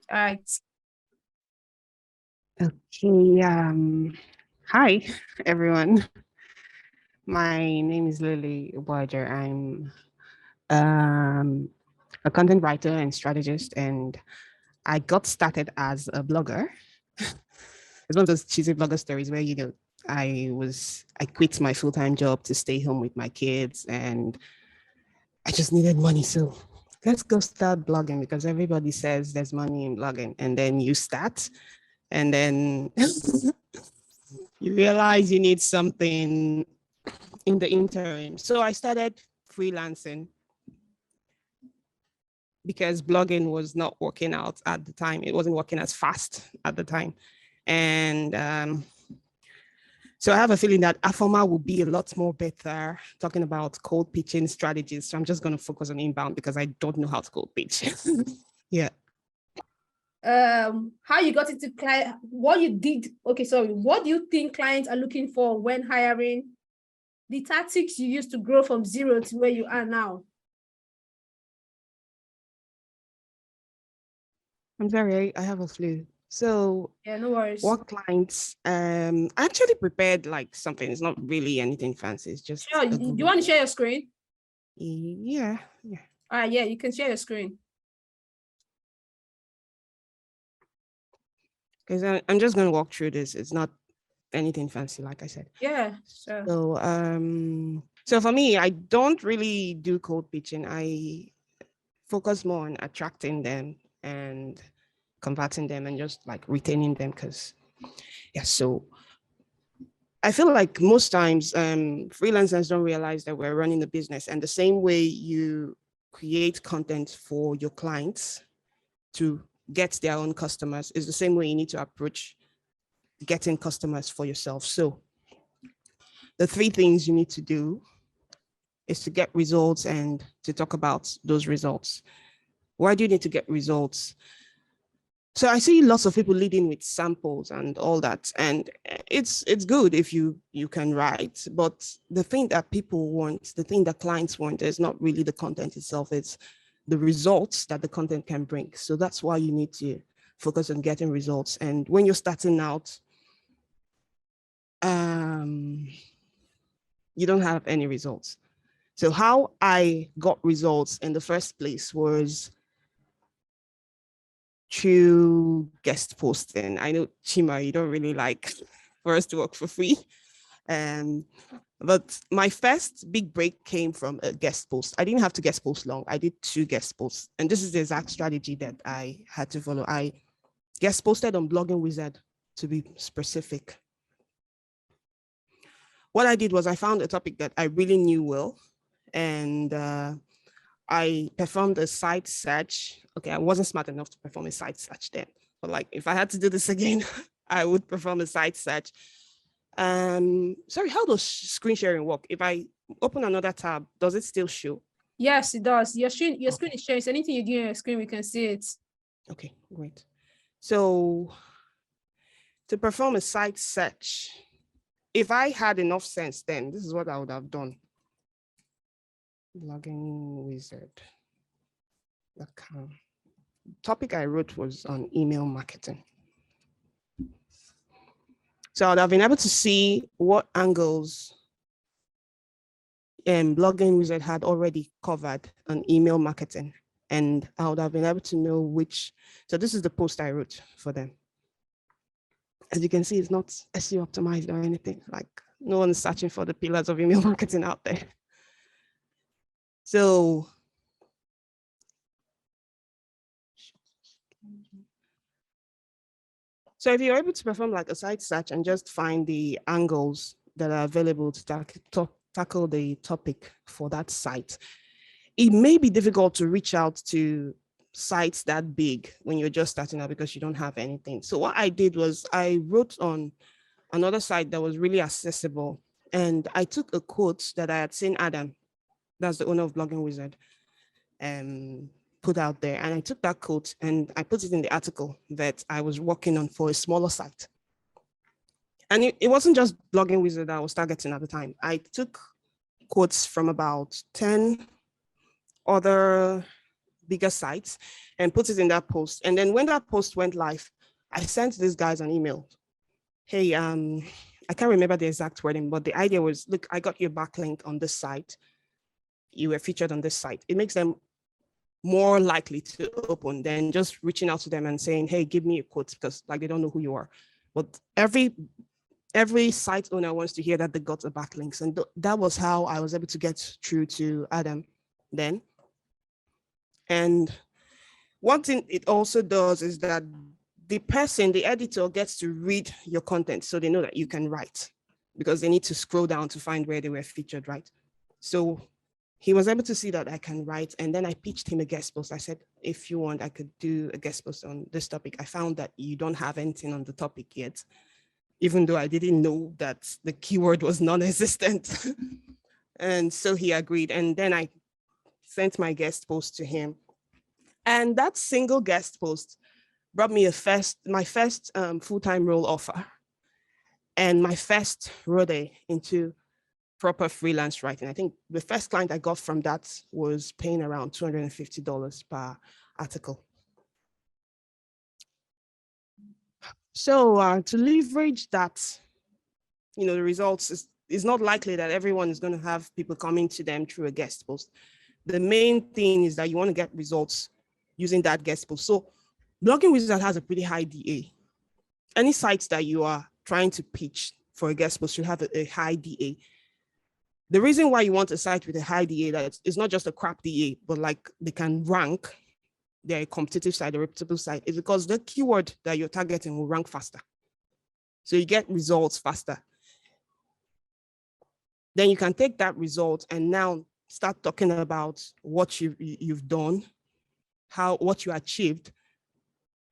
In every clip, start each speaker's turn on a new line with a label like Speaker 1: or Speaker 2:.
Speaker 1: All right.
Speaker 2: Okay. Hi, everyone. My name is Lily Ugbaja. I'm a content writer and strategist, and I got started as a blogger. It's one of those cheesy blogger stories where I quit my full-time job to stay home with my kids, and I just needed money. So let's go start blogging because everybody says there's money in blogging, and then you start, and then you realize you need something in the interim. So I started freelancing because blogging was not working out at the time. It wasn't working as fast at the time. And so I have a feeling that Afoma will be a lot more better talking about cold pitching strategies. So I'm just going to focus on inbound because I don't know how to cold pitch. Yeah.
Speaker 1: How you got into client, what you did. Okay, sorry. What do you think clients are looking for when hiring? The tactics you used to grow from zero to where you are now.
Speaker 2: I'm sorry, I have a flu. So
Speaker 1: yeah, no worries.
Speaker 2: What clients? I actually prepared like something. It's not really anything fancy. It's just.
Speaker 1: Sure. Do you want to share your screen?
Speaker 2: Yeah.
Speaker 1: All right, yeah, you can share your screen.
Speaker 2: Because I'm just going to walk through this. It's not anything fancy, like I said.
Speaker 1: Yeah, sure.
Speaker 2: So for me, I don't really do cold pitching. I focus more on attracting them and converting them and just like retaining them because, yeah, so I feel like most times freelancers don't realize that we're running a business, and the same way you create content for your clients to get their own customers is the same way you need to approach getting customers for yourself. So the three things you need to do is to get results and to talk about those results. Why do you need to get results? So I see lots of people leading with samples and all that, and it's good if you can write, but the thing that people want, the thing that clients want is not really the content itself, it's the results that the content can bring. So that's why you need to focus on getting results. And when you're starting out, you don't have any results. So how I got results in the first place was through guest posting. I know, Chima, you don't really like for us to work for free. But my first big break came from a guest post. I didn't have to guest post long. I did 2 guest posts. And this is the exact strategy that I had to follow. I guest posted on Blogging Wizard, to be specific. What I did was I found a topic that I really knew well, and I performed a site search. Okay, I wasn't smart enough to perform a site search then, but like if I had to do this again, I would perform a site search. Sorry, how does screen sharing work? If I open another tab, does it still show?
Speaker 1: Yes, it does. Your screen is sharing. So anything you do on your screen, we can see it.
Speaker 2: Okay, great. So to perform a site search, if I had enough sense then, this is what I would have done. Blogging Wizard. Topic I wrote was on email marketing. So I'd have been able to see what angles Blogging Wizard had already covered on email marketing. And I would have been able to know which. So this is the post I wrote for them. As you can see, it's not SEO optimized or anything. Like no one's searching for the pillars of email marketing out there. So if you're able to perform like a site search and just find the angles that are available to tackle the topic for that site, it may be difficult to reach out to sites that big when you're just starting out because you don't have anything. So what I did was I wrote on another site that was really accessible, and I took a quote that I had seen Adam, that's the owner of Blogging Wizard, put out there. And I took that quote and I put it in the article that I was working on for a smaller site. And it wasn't just Blogging Wizard that I was targeting at the time. I took quotes from about 10 other bigger sites and put it in that post. And then when that post went live, I sent these guys an email. Hey, I can't remember the exact wording, but the idea was, look, I got your backlink on this site. You were featured on this site. It makes them more likely to open than just reaching out to them and saying, hey, give me a quote, because like they don't know who you are. But every site owner wants to hear that they got a backlinks. And that was how I was able to get through to Adam then. And one thing it also does is that the person, the editor, gets to read your content so they know that you can write, because they need to scroll down to find where they were featured, right? So he was able to see that I can write, and then I pitched him a guest post. I said, if you want, I could do a guest post on this topic. I found that you don't have anything on the topic yet, even though I didn't know that the keyword was non-existent. And so he agreed, and then I sent my guest post to him. And that single guest post brought me my first full-time role offer, and my first road into proper freelance writing. I think the first client I got from that was paying around $250 per article. So to leverage that, the results is not likely that everyone is going to have people coming to them through a guest post. The main thing is that you want to get results using that guest post. So Blogging Wizard has a pretty high DA. Any sites that you are trying to pitch for a guest post should have a high DA. The reason why you want a site with a high DA, that it's not just a crap DA, but like they can rank, they're a competitive site, a reputable site, is because the keyword that you're targeting will rank faster. So you get results faster. Then you can take that result and now start talking about what you've done, what you achieved,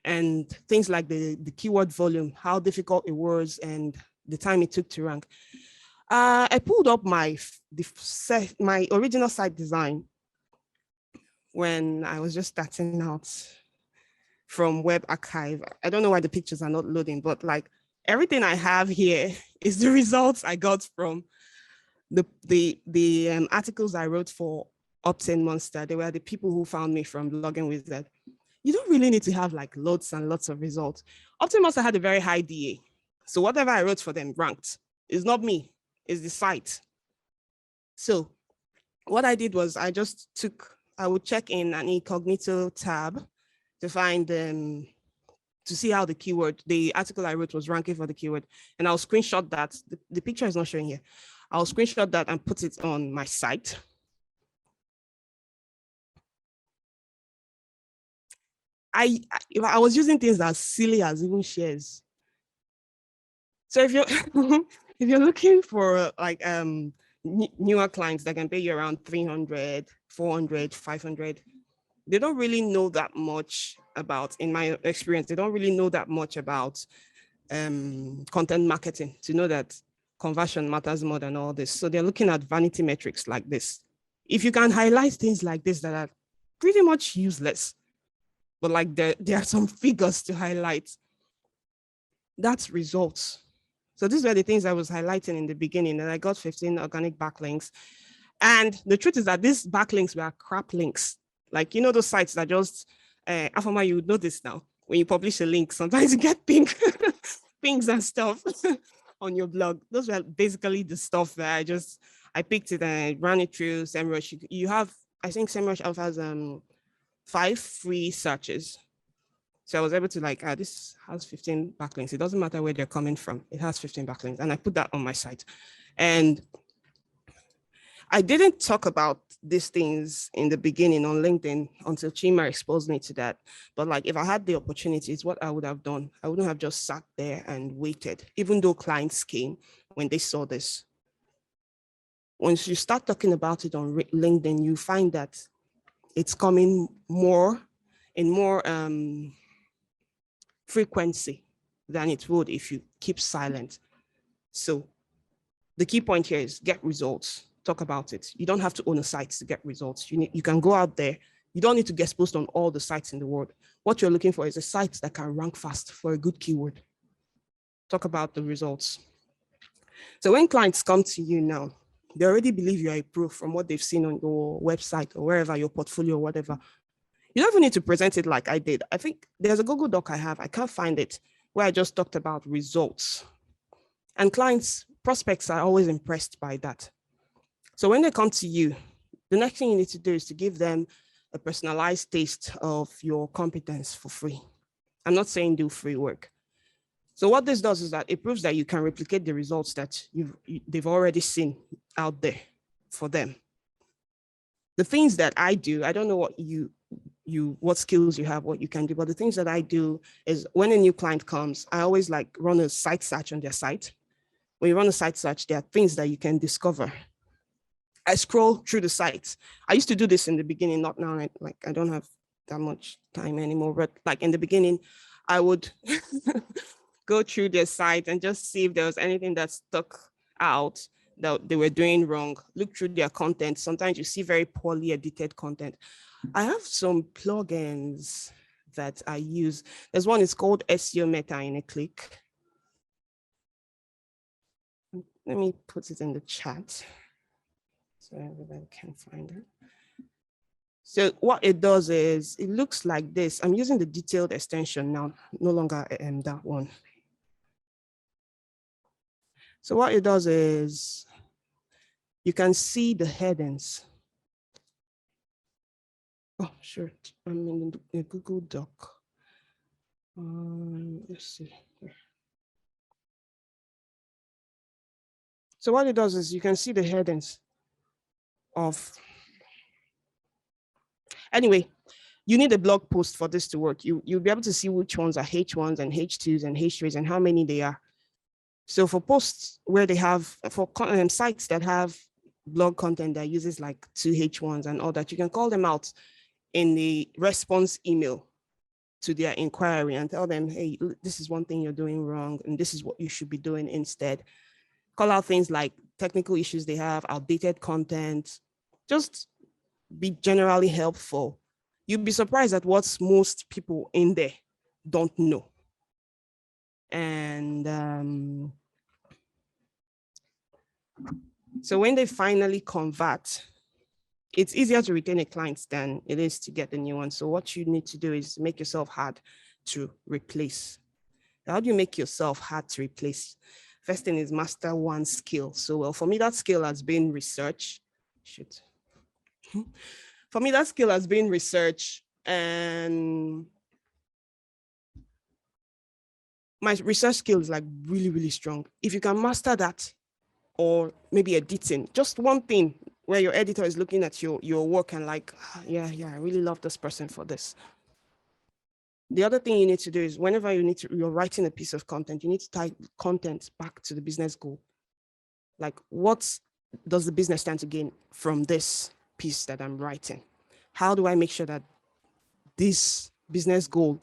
Speaker 2: and things like the keyword volume, how difficult it was, and the time it took to rank. I pulled up my original site design when I was just starting out from Web Archive. I don't know why the pictures are not loading, but like everything I have here is the results I got from the articles I wrote for Opt-in Monster. They were the people who found me from Blogging Wizard. You don't really need to have like lots and lots of results. Opt-in Monster had a very high DA. So whatever I wrote for them ranked. It's not me, it's the site. So what I did was I would check in an incognito tab to find to see how the article I wrote was ranking for the keyword. And I'll screenshot that. The picture is not showing here. I'll screenshot that and put it on my site. I was using things as silly as even shares. So if you're if you're looking for like newer clients that can pay you around 300, 400, 500, they don't really know that much about, in my experience, they don't really know that much about content marketing to know that conversion matters more than all this. So they're looking at vanity metrics like this. If you can highlight things like this that are pretty much useless, but like there are some figures to highlight, that's results. So these were the things I was highlighting in the beginning, and I got 15 organic backlinks. And the truth is that these backlinks were crap links. Like, those sites that just, Afoma, you would know this now. When you publish a link, sometimes you get pings and stuff on your blog. Those were basically the stuff that I picked it and I ran it through Semrush. You have, I think Semrush offers 5 free searches. So I was able to this has 15 backlinks. It doesn't matter where they're coming from. It has 15 backlinks. And I put that on my site. And I didn't talk about these things in the beginning on LinkedIn until Chima exposed me to that. But like, if I had the opportunity, it's what I would have done. I wouldn't have just sat there and waited, even though clients came when they saw this. Once you start talking about it on LinkedIn, you find that it's coming more and more frequency than it would if you keep silent. So the key point here is get results, talk about it. You don't have to own a site to get results. You can go out there. You don't need to get exposed on all the sites in the world. What you're looking for is a site that can rank fast for a good keyword. Talk about the results. So when clients come to you now, they already believe you're a pro from what they've seen on your website or wherever, your portfolio or whatever. You don't even need to present it like I did. I think there's a Google Doc I have, I can't find it, where I just talked about results. And prospects are always impressed by that. So when they come to you, the next thing you need to do is to give them a personalized taste of your competence for free. I'm not saying do free work. So what this does is that it proves that you can replicate the results that they've already seen out there for them. The things that I do, I don't know what what skills you have, what you can do, but the things that I do is when a new client comes, I always like run a site search on their site. When you run a site search, there are things that you can discover. I scroll through the sites. I used to do this in the beginning, not now. Like I don't have that much time anymore, but like in the beginning, I would go through their site and just see if there was anything that stuck out that they were doing wrong. Look through their content. Sometimes you see very poorly edited content. I have some plugins that I use. There's one, it's called SEO Meta in a click. Let me put it in the chat so everybody can find it. So what it does is, it looks like this. I'm using the detailed extension now, no longer that one. So what it does is, you can see the headings. Oh, sure, I'm in the Google Doc. Let's see. So what it does is, you can see the headings of, anyway, you need a blog post for this to work. You'll be able to see which ones are H1s and H2s and H3s and how many they are. So for posts where they have, for sites that have blog content that uses like 2 H1s and all that, you can call them out in the response email to their inquiry and tell them, hey, this is one thing you're doing wrong, and this is what you should be doing instead. Call out things like technical issues they have, outdated content, just be generally helpful. You'd be surprised at what most people in there don't know. And so when they finally convert, it's easier to retain a client than it is to get a new one. So what you need to do is make yourself hard to replace. How do you make yourself hard to replace? First thing is master one skill. So well, for me, that skill has been research. For me, that skill has been research, and my research skill is like really, really strong. If you can master that, or maybe editing, just one thing where your editor is looking at your work and like, yeah, I really love this person for this. The other thing you need to do is whenever you're writing a piece of content, you need to tie content back to the business goal. Like, what does the business stand to gain from this piece that I'm writing? How do I make sure that this business goal,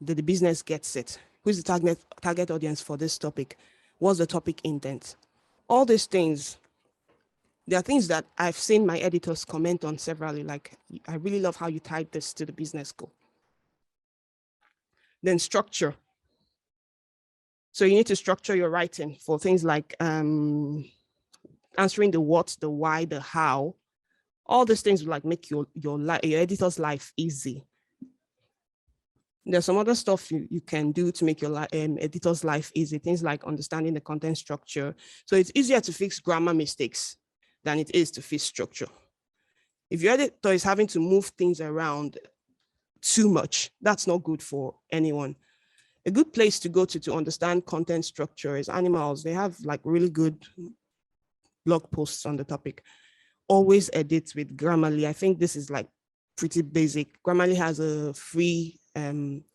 Speaker 2: that the business gets it? Who's the target audience for this topic? What's the topic intent? All these things, there are things that I've seen my editors comment on severally, like, I really love how you tied this to the business goal. Then structure. So you need to structure your writing for things like answering the what, the why, the how. All these things will like make your editor's life easy. There's some other stuff you can do to make your editor's life easy. Things like understanding the content structure. So it's easier to fix grammar mistakes than it is to fix structure. If your editor is having to move things around too much, that's not good for anyone. A good place to go to understand content structure is Animalz. They have like really good blog posts on the topic. Always edit with Grammarly. I think this is like pretty basic. Grammarly has a free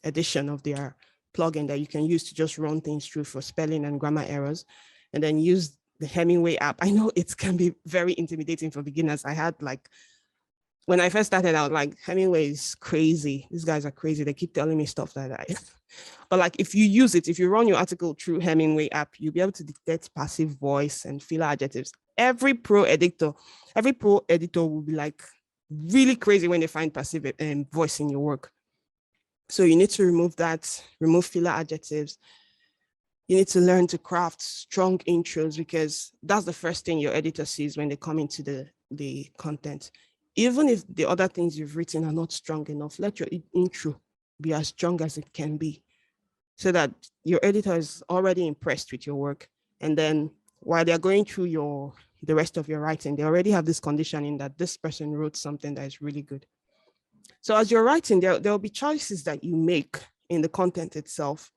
Speaker 2: edition of their plugin that you can use to just run things through for spelling and grammar errors, and then use the Hemingway app. I know it can be very intimidating for beginners. I had like, when I first started out, like, Hemingway is crazy. These guys are crazy. They keep telling me stuff like that. But like, if you use it, if you run your article through Hemingway app, you'll be able to detect passive voice and filler adjectives. Every pro editor will be like really crazy when they find passive voice in your work. So you need to remove that, remove filler adjectives. You need to learn to craft strong intros, because that's the first thing your editor sees when they come into the content. even if the other things you've written are not strong enough, let your intro be as strong as it can be, so that your editor is already impressed with your work. And then while they're going through the rest of your writing, they already have this conditioning that this person wrote something that is really good. So as you're writing, there will be choices that you make in the content itself.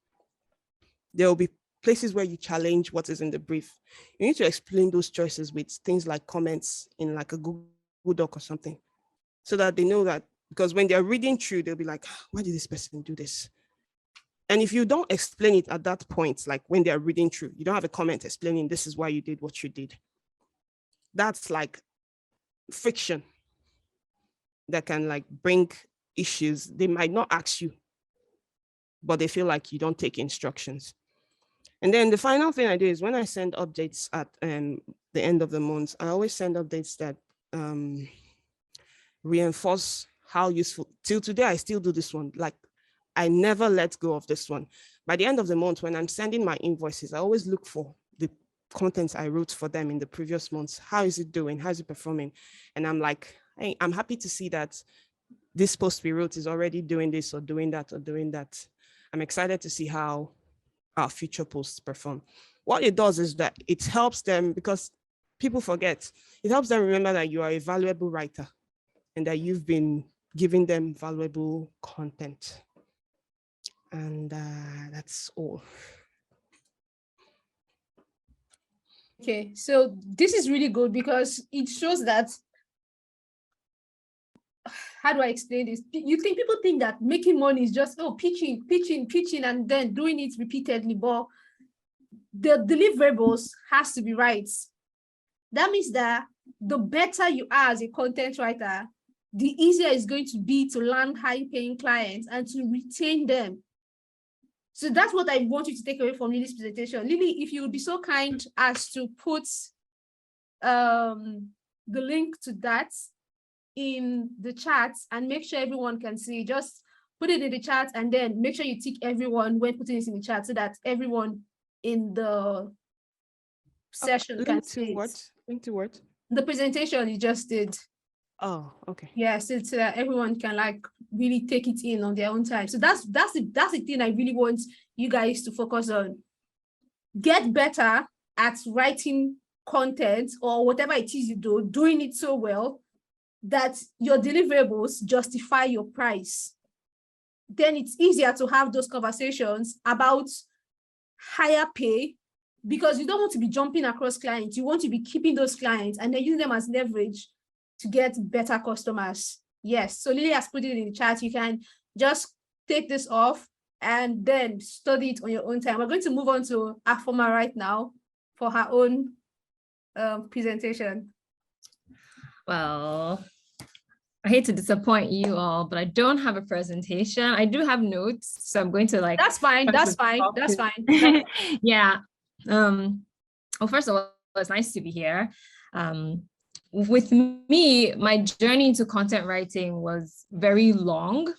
Speaker 2: There will be places where you challenge what is in the brief. You need to explain those choices with things like comments in like a Google Doc or something, so that they know that, because when they're reading through, they'll be like, why did this person do this? And if you don't explain it at that point, like when they're reading through, you don't have a comment explaining this is why you did what you did. That's like friction that can like bring issues. They might not ask you, but they feel like you don't take instructions. And then the final thing I do is when I send updates at the end of the month, I always send updates that reinforce how useful. Till today, I still do this one. Like, I never let go of this one. By the end of the month, when I'm sending my invoices, I always look for the content I wrote for them in the previous months. How is it doing? How is it performing? And I'm like, hey, I'm happy to see that this post we wrote is already doing this or doing that or doing that. I'm excited to see how our future posts perform. What it does is that it helps them, because people forget, it helps them remember that you are a valuable writer and that you've been giving them valuable content. And that's all.
Speaker 1: Okay, so this is really good because it shows that, how do I explain this? People think that making money is just, pitching, and then doing it repeatedly, but the deliverables has to be right. That means that the better you are as a content writer, the easier it's going to be to land high-paying clients and to retain them. So that's what I want you to take away from Lily's presentation. Lily, if you would be so kind as to put the link to that in the chat and make sure everyone can see. Just put it in the chat and then make sure you tick everyone when putting this in the chat so that everyone in the session can see it.
Speaker 2: Link to what?
Speaker 1: The presentation you just did.
Speaker 2: Oh, okay.
Speaker 1: Yes, it's everyone can like really take it in on their own time. So that's the thing I really want you guys to focus on. Get better at writing content or whatever it is you do, doing it so well that your deliverables justify your price. Then it's easier to have those conversations about higher pay, because you don't want to be jumping across clients. You want to be keeping those clients and then using them as leverage to get better customers. Yes, so Lily has put it in the chat. You can just take this off and then study it on your own time. We're going to move on to Afoma right now for her own presentation.
Speaker 3: Well, I hate to disappoint you all, but I don't have a presentation. I do have notes, so I'm going to like.
Speaker 1: That's fine.
Speaker 3: Yeah. Well, first of all, it's nice to be here. With me, my journey into content writing was very long.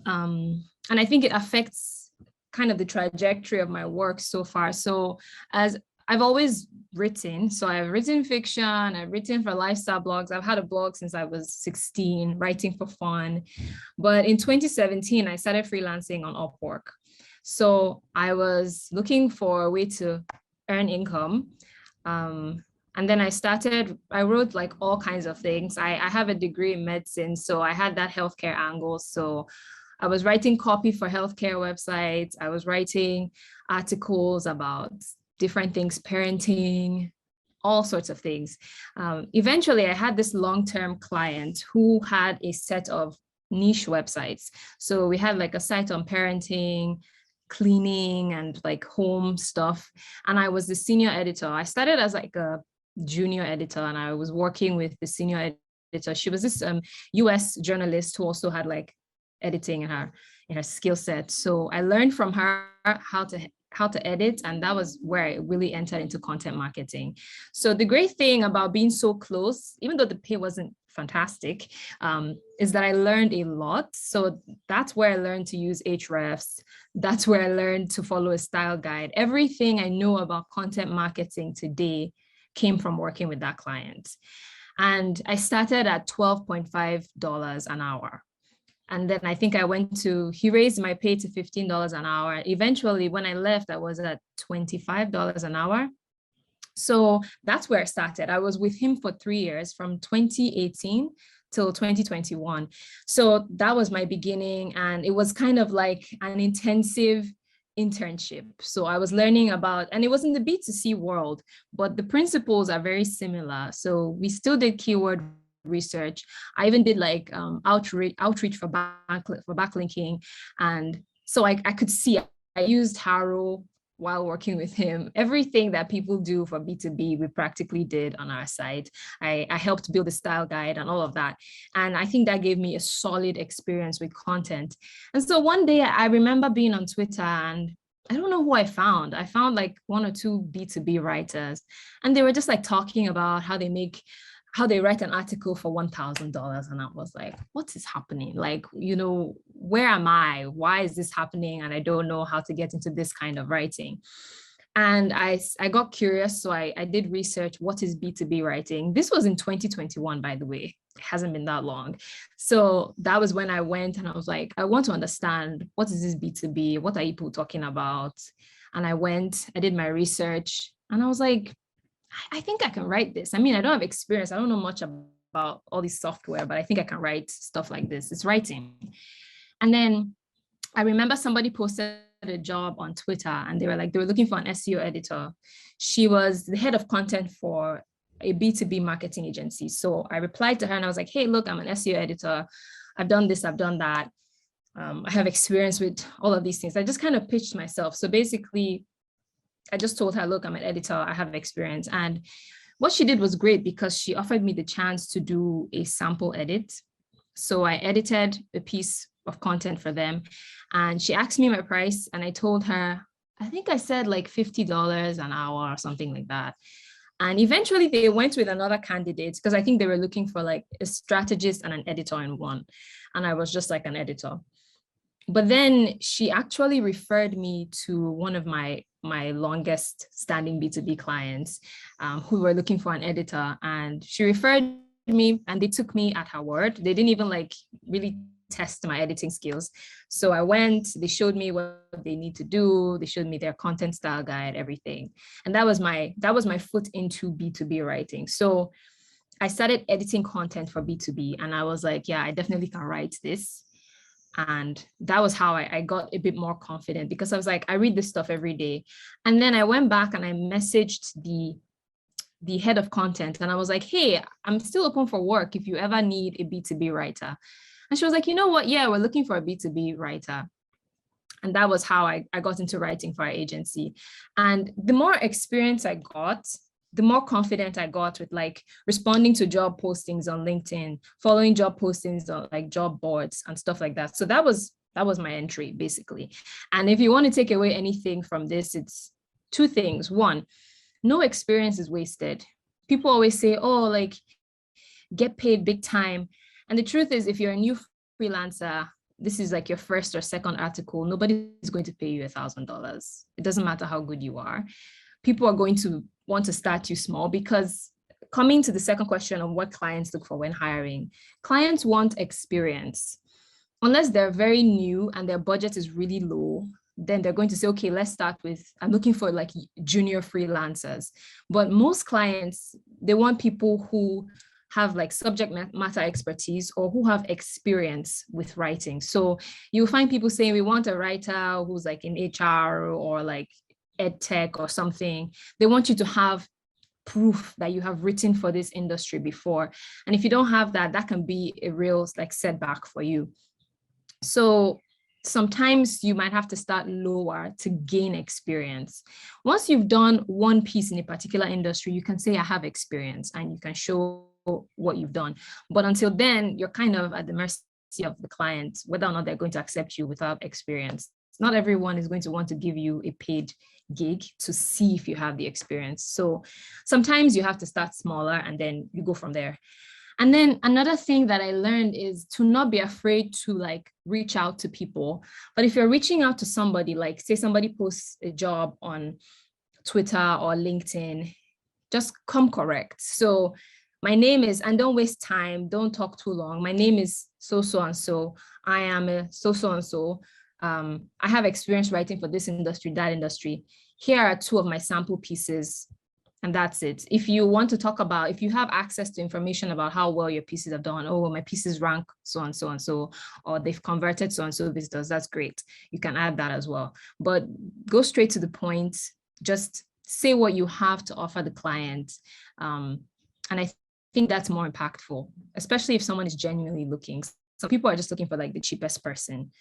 Speaker 3: And I think it affects kind of the trajectory of my work so far. So as I've always written, so I've written fiction, I've written for lifestyle blogs. I've had a blog since I was 16, writing for fun. But in 2017, I started freelancing on Upwork. So I was looking for a way to earn income. And then I wrote like all kinds of things. I have a degree in medicine, so I had that healthcare angle. So I was writing copy for healthcare websites. I was writing articles about different things, parenting, all sorts of things. Eventually, I had this long-term client who had a set of niche websites. So we had like a site on parenting, cleaning, and like home stuff. And I was the senior editor. I started as like a junior editor and I was working with the senior editor. She was this US journalist who also had like editing in her skill set. So I learned from her how to edit, and that was where I really entered into content marketing. So the great thing about being so close, even though the pay wasn't fantastic, is that I learned a lot. So that's where I learned to use Hrefs. That's where I learned to follow a style guide. Everything I know about content marketing today came from working with that client. And I started at $12.5 an hour. And then I think he raised my pay to $15 an hour. Eventually, when I left, I was at $25 an hour. So that's where I started. I was with him for 3 years, from 2018 till 2021. So that was my beginning. And it was kind of like an intensive internship. So I was learning about, and it was in the B2C world, but the principles are very similar. So we still did keyword research. I even did like outreach for backlinking. And so I could see, I used Haro while working with him. Everything that people do for B2B, we practically did on our site. I helped build a style guide and all of that. And I think that gave me a solid experience with content. And so one day I remember being on Twitter, and I don't know who I found. I found like 1 or 2 B2B writers, and they were just like talking about how they write an article for $1,000. And I was like, what is happening? Like, where am I? Why is this happening? And I don't know how to get into this kind of writing. And I got curious. So I did research, what is B2B writing? This was in 2021, by the way. It hasn't been that long. So that was when I went and I was like, I want to understand, what is this B2B? What are people talking about? And I did my research, and I was like, I think I can write this. I mean, I don't have experience. I don't know much about all this software, but I think I can write stuff like this. It's writing. And then I remember somebody posted a job on Twitter, and they were looking for an SEO editor. She was the head of content for a B2B marketing agency. So I replied to her and I was like, hey, look, I'm an SEO editor. I've done this, I've done that. I have experience with all of these things. I just kind of pitched myself. So basically, I just told her, look, I'm an editor, I have experience. And what she did was great, because she offered me the chance to do a sample edit. So I edited a piece of content for them, and she asked me my price, and I told her, I think I said like $50 an hour or something like that. And eventually they went with another candidate, because I think they were looking for like a strategist and an editor in one. And I was just like an editor. But then she actually referred me to one of my longest standing B2B clients, who were looking for an editor. And she referred me, and they took me at her word. They didn't even like really test my editing skills. So I went, they showed me what they need to do. They showed me their content style guide, everything. And that was my foot into B2B writing. So I started editing content for B2B, and I was like, yeah, I definitely can write this. And that was how I got a bit more confident, because I was like, I read this stuff every day. And then I went back and I messaged the head of content, and I was like, hey, I'm still open for work if you ever need a B2B writer. And she was like, you know what? Yeah, we're looking for a B2B writer. And that was how I got into writing for our agency. And the more experience I got, the more confident I got with like responding to job postings on LinkedIn, following job postings on like job boards and stuff like that. So that was my entry basically. And if you want to take away anything from this, it's 2 things. 1, no experience is wasted. People always say, oh, like get paid big time. And the truth is, if you're a new freelancer, this is like your first or second article, nobody's going to pay you $1,000. It doesn't matter how good you are. People are going to want to start you small, because coming to the second question of what clients look for when hiring, clients want experience. Unless they're very new and their budget is really low, then they're going to say, okay, let's start with, I'm looking for like junior freelancers. But most clients, they want people who have like subject matter expertise or who have experience with writing. So you'll find people saying, we want a writer who's like in HR or like ed tech or something. They want you to have proof that you have written for this industry before. And if you don't have that, that can be a real like setback for you. So sometimes you might have to start lower to gain experience. Once you've done one piece in a particular industry, you can say, I have experience, and you can show what you've done. But until then, you're kind of at the mercy of the client, whether or not they're going to accept you without experience. Not everyone is going to want to give you a paid gig to see if you have the experience. So sometimes you have to start smaller and then you go from there. And then another thing that I learned is to not be afraid to like reach out to people. But if you're reaching out to somebody, like say somebody posts a job on Twitter or LinkedIn, just come correct. So my name is, and don't waste time, don't talk too long. My name is so and so. I am a so and so. I have experience writing for this industry, that industry. Here are two of my sample pieces, and that's it. If you want to talk about, if you have access to information about how well your pieces have done, oh, my pieces rank so and so and so, or they've converted so and so visitors, that's great. You can add that as well. But go straight to the point. Just say what you have to offer the client. And I think that's more impactful, especially if someone is genuinely looking. Some people are just looking for like the cheapest person.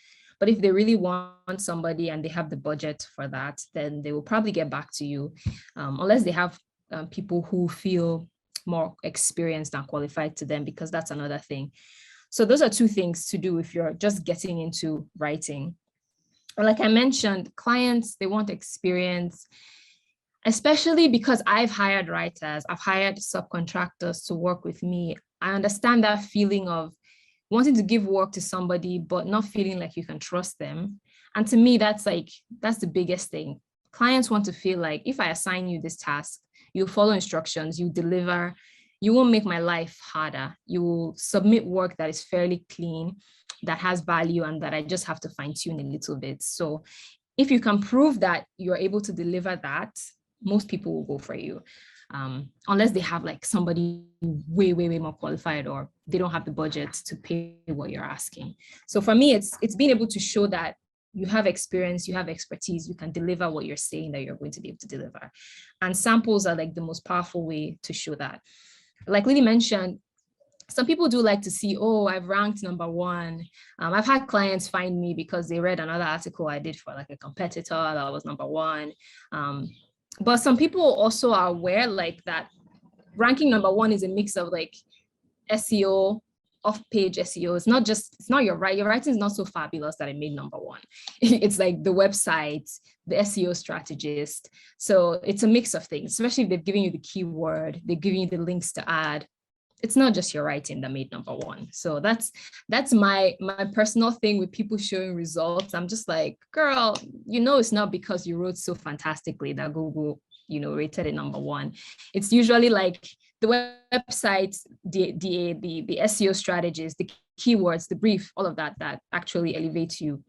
Speaker 3: But if they really want somebody and they have the budget for that, then they will probably get back to you, unless they have people who feel more experienced and qualified to them, because that's another thing. So those are two things to do if you're just getting into writing. Like I mentioned, clients, they want experience, especially because I've hired writers, I've hired subcontractors to work with me. I understand that feeling of wanting to give work to somebody, but not feeling like you can trust them. And to me, that's the biggest thing. Clients want to feel like if I assign you this task, you follow instructions, you deliver, you won't make my life harder. You will submit work that is fairly clean, that has value, and that I just have to fine tune a little bit. So if you can prove that you're able to deliver that, most people will go for you. Unless they have like somebody way more qualified, or they don't have the budget to pay what you're asking. So for me, it's being able to show that you have experience, you have expertise, you can deliver what you're saying that you're going to be able to deliver. And samples are like the most powerful way to show that. Like Lily mentioned, some people do like to see, oh, I've ranked number one. I've had clients find me because they read another article I did for like a competitor that was number one. But some people also are aware like that ranking number one is a mix of like SEO, off-page SEO. It's not your writing is not so fabulous that it made number one. It's like the website, the SEO strategist. So it's a mix of things, especially if they've given you the keyword, they've given you the links to add. It's not just your writing that made number one. So that's my personal thing with people showing results. I'm just like, girl, it's not because you wrote so fantastically that Google, rated it number one. It's usually like the website, the SEO strategies, the keywords, the brief, all of that actually elevates you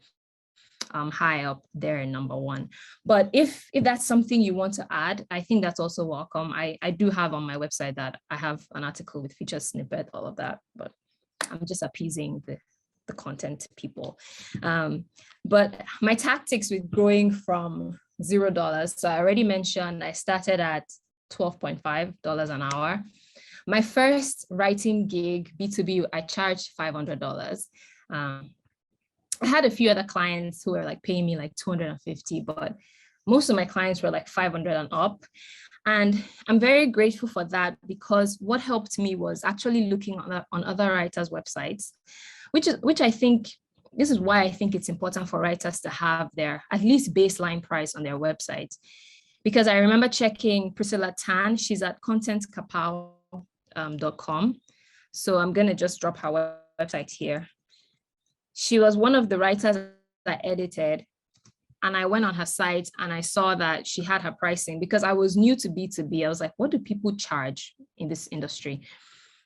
Speaker 3: high up there in number one. But if that's something you want to add, I think that's also welcome. I do have on my website that I have an article with featured snippet, all of that, but I'm just appeasing the content people. But my tactics with growing from $0, so I already mentioned I started at $12.5 an hour. My first writing gig, B2B, I charged $500. I had a few other clients who were like paying me like $250, but most of my clients were like $500 and up. And I'm very grateful for that, because what helped me was actually looking on other writers' websites, which I think, this is why I think it's important for writers to have their at least baseline price on their website. Because I remember checking Priscilla Tan, she's at contentkapow.com. So I'm going to just drop her website here. She was one of the writers I edited, and I went on her site and I saw that she had her pricing, because I was new to B2B. I was like, what do people charge in this industry?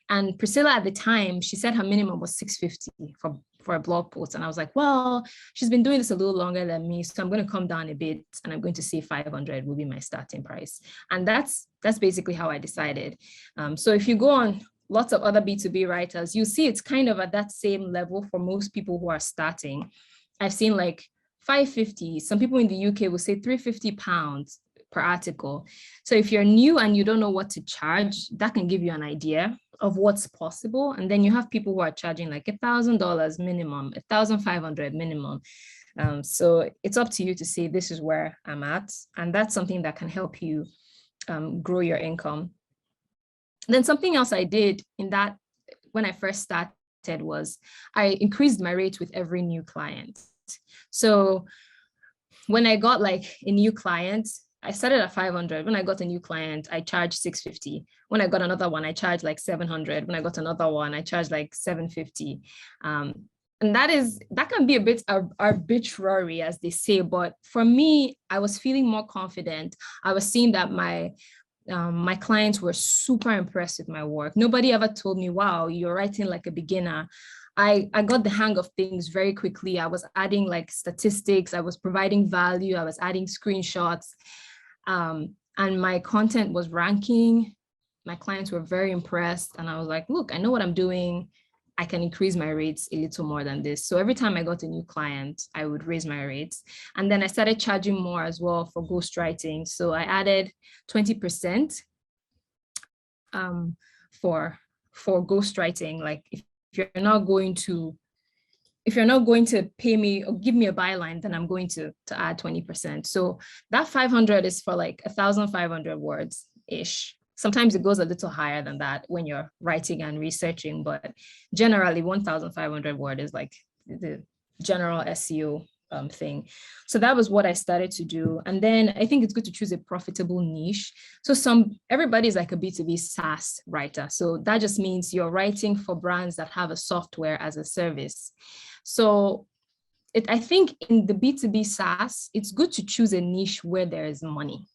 Speaker 3: And Priscilla at the time, she said her minimum was $650 for a blog post. And I was like, well, she's been doing this a little longer than me, so I'm going to come down a bit and I'm going to say $500 will be my starting price. And that's basically how I decided. So if you go on lots of other B2B writers, you see it's kind of at that same level for most people who are starting. I've seen like $550. Some people in the UK will say £350 per article. So if you're new and you don't know what to charge, that can give you an idea of what's possible. And then you have people who are charging like $1,000 minimum, $1,500 minimum. So it's up to you to say, this is where I'm at. And that's something that can help you grow your income. Then something else I did in that when I first started was I increased my rate with every new client. So when I got like a new client, I started at $500. When I got a new client, I charged $650. When I got another one, I charged like $700. When I got another one, I charged like $750. And that can be a bit arbitrary, as they say. But for me, I was feeling more confident. I was seeing that my My clients were super impressed with my work. Nobody ever told me, wow, you're writing like a beginner. I got the hang of things very quickly. I was adding like statistics, I was providing value, I was adding screenshots, and my content was ranking. My clients were very impressed, and I was like, look, I know what I'm doing. I can increase my rates a little more than this. So every time I got a new client, I would raise my rates. And then I started charging more as well for ghostwriting. So I added 20% for ghostwriting. Like if you're not going to pay me or give me a byline, then I'm going to add 20%. So that 500 is for like 1,500 words ish. Sometimes it goes a little higher than that when you're writing and researching, but generally 1,500 word is like the general SEO thing. So that was what I started to do. And then I think it's good to choose a profitable niche. So everybody is like a B2B SaaS writer. So that just means you're writing for brands that have a software as a service. So I think in the B2B SaaS, it's good to choose a niche where there is money.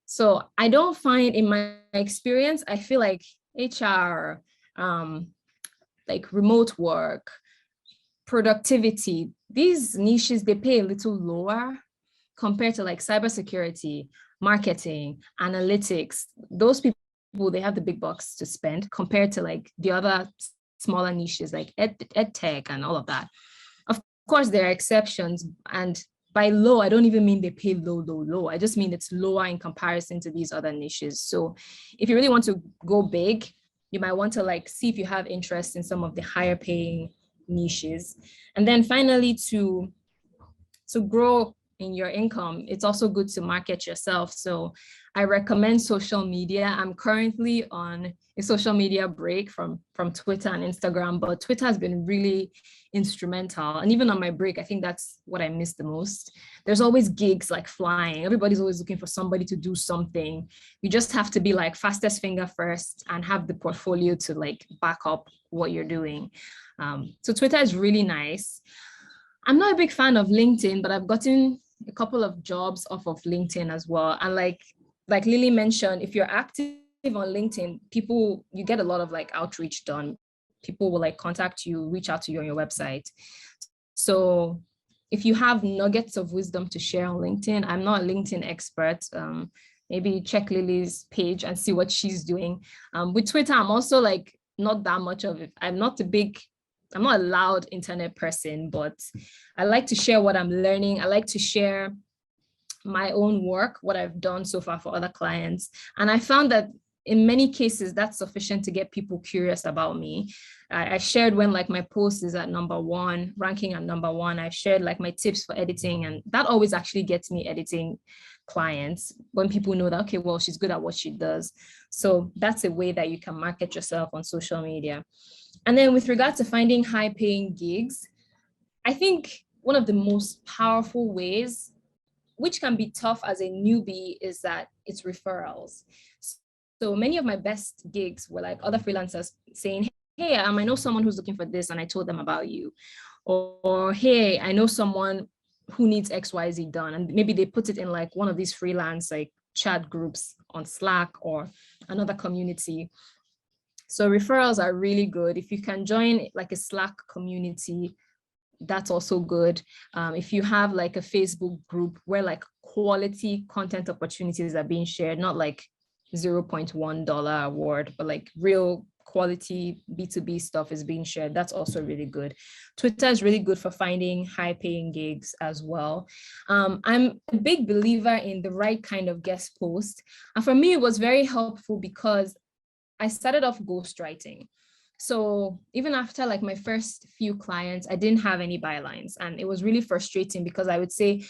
Speaker 3: So I don't find, in my experience, I feel like HR, like remote work, productivity, these niches, they pay a little lower compared to like cybersecurity, marketing, analytics. Those people, they have the big bucks to spend compared to like the other smaller niches like ed tech and all of that. Of course, there are exceptions, and by low, I don't even mean they pay low. I just mean it's lower in comparison to these other niches. So if you really want to go big, you might want to like see if you have interest in some of the higher paying niches. And then finally, to grow in your income, it's also good to market yourself. So I recommend social media. I'm currently on a social media break from Twitter and Instagram, but Twitter has been really instrumental. And even on my break, I think that's what I miss the most. There's always gigs like flying. Everybody's always looking for somebody to do something. You just have to be like fastest finger first and have the portfolio to like back up what you're doing. So Twitter is really nice. I'm not a big fan of LinkedIn, but I've gotten a couple of jobs off of LinkedIn as well. And like Lily mentioned, if you're active on LinkedIn, you get a lot of like outreach done. People will like contact you, reach out to you on your website. So if you have nuggets of wisdom to share on LinkedIn, I'm not a LinkedIn expert. Maybe check Lily's page and see what she's doing. With Twitter, I'm also like not that much of it. I'm not a loud internet person, but I like to share what I'm learning. I like to share my own work, what I've done so far for other clients. And I found that in many cases, that's sufficient to get people curious about me. I shared when like my post is at number one, ranking at number one. I shared like my tips for editing, and that always actually gets me editing clients when people know that, okay, well, she's good at what she does. So that's a way that you can market yourself on social media. And then with regard to finding high paying gigs, I think one of the most powerful ways, which can be tough as a newbie, is that it's referrals. So many of my best gigs were like other freelancers saying, hey, I know someone who's looking for this and I told them about you. Or hey, I know someone who needs XYZ done. And maybe they put it in like one of these freelance like chat groups on Slack or another community. So referrals are really good. If you can join like a Slack community, that's also good. If you have like a Facebook group where like quality content opportunities are being shared, not like $0.1 award, but like real quality B2B stuff is being shared, that's also really good. Twitter is really good for finding high paying gigs as well. I'm a big believer in the right kind of guest post. And for me, it was very helpful because I started off ghostwriting. So even after like my first few clients, I didn't have any bylines. And it was really frustrating because I would say,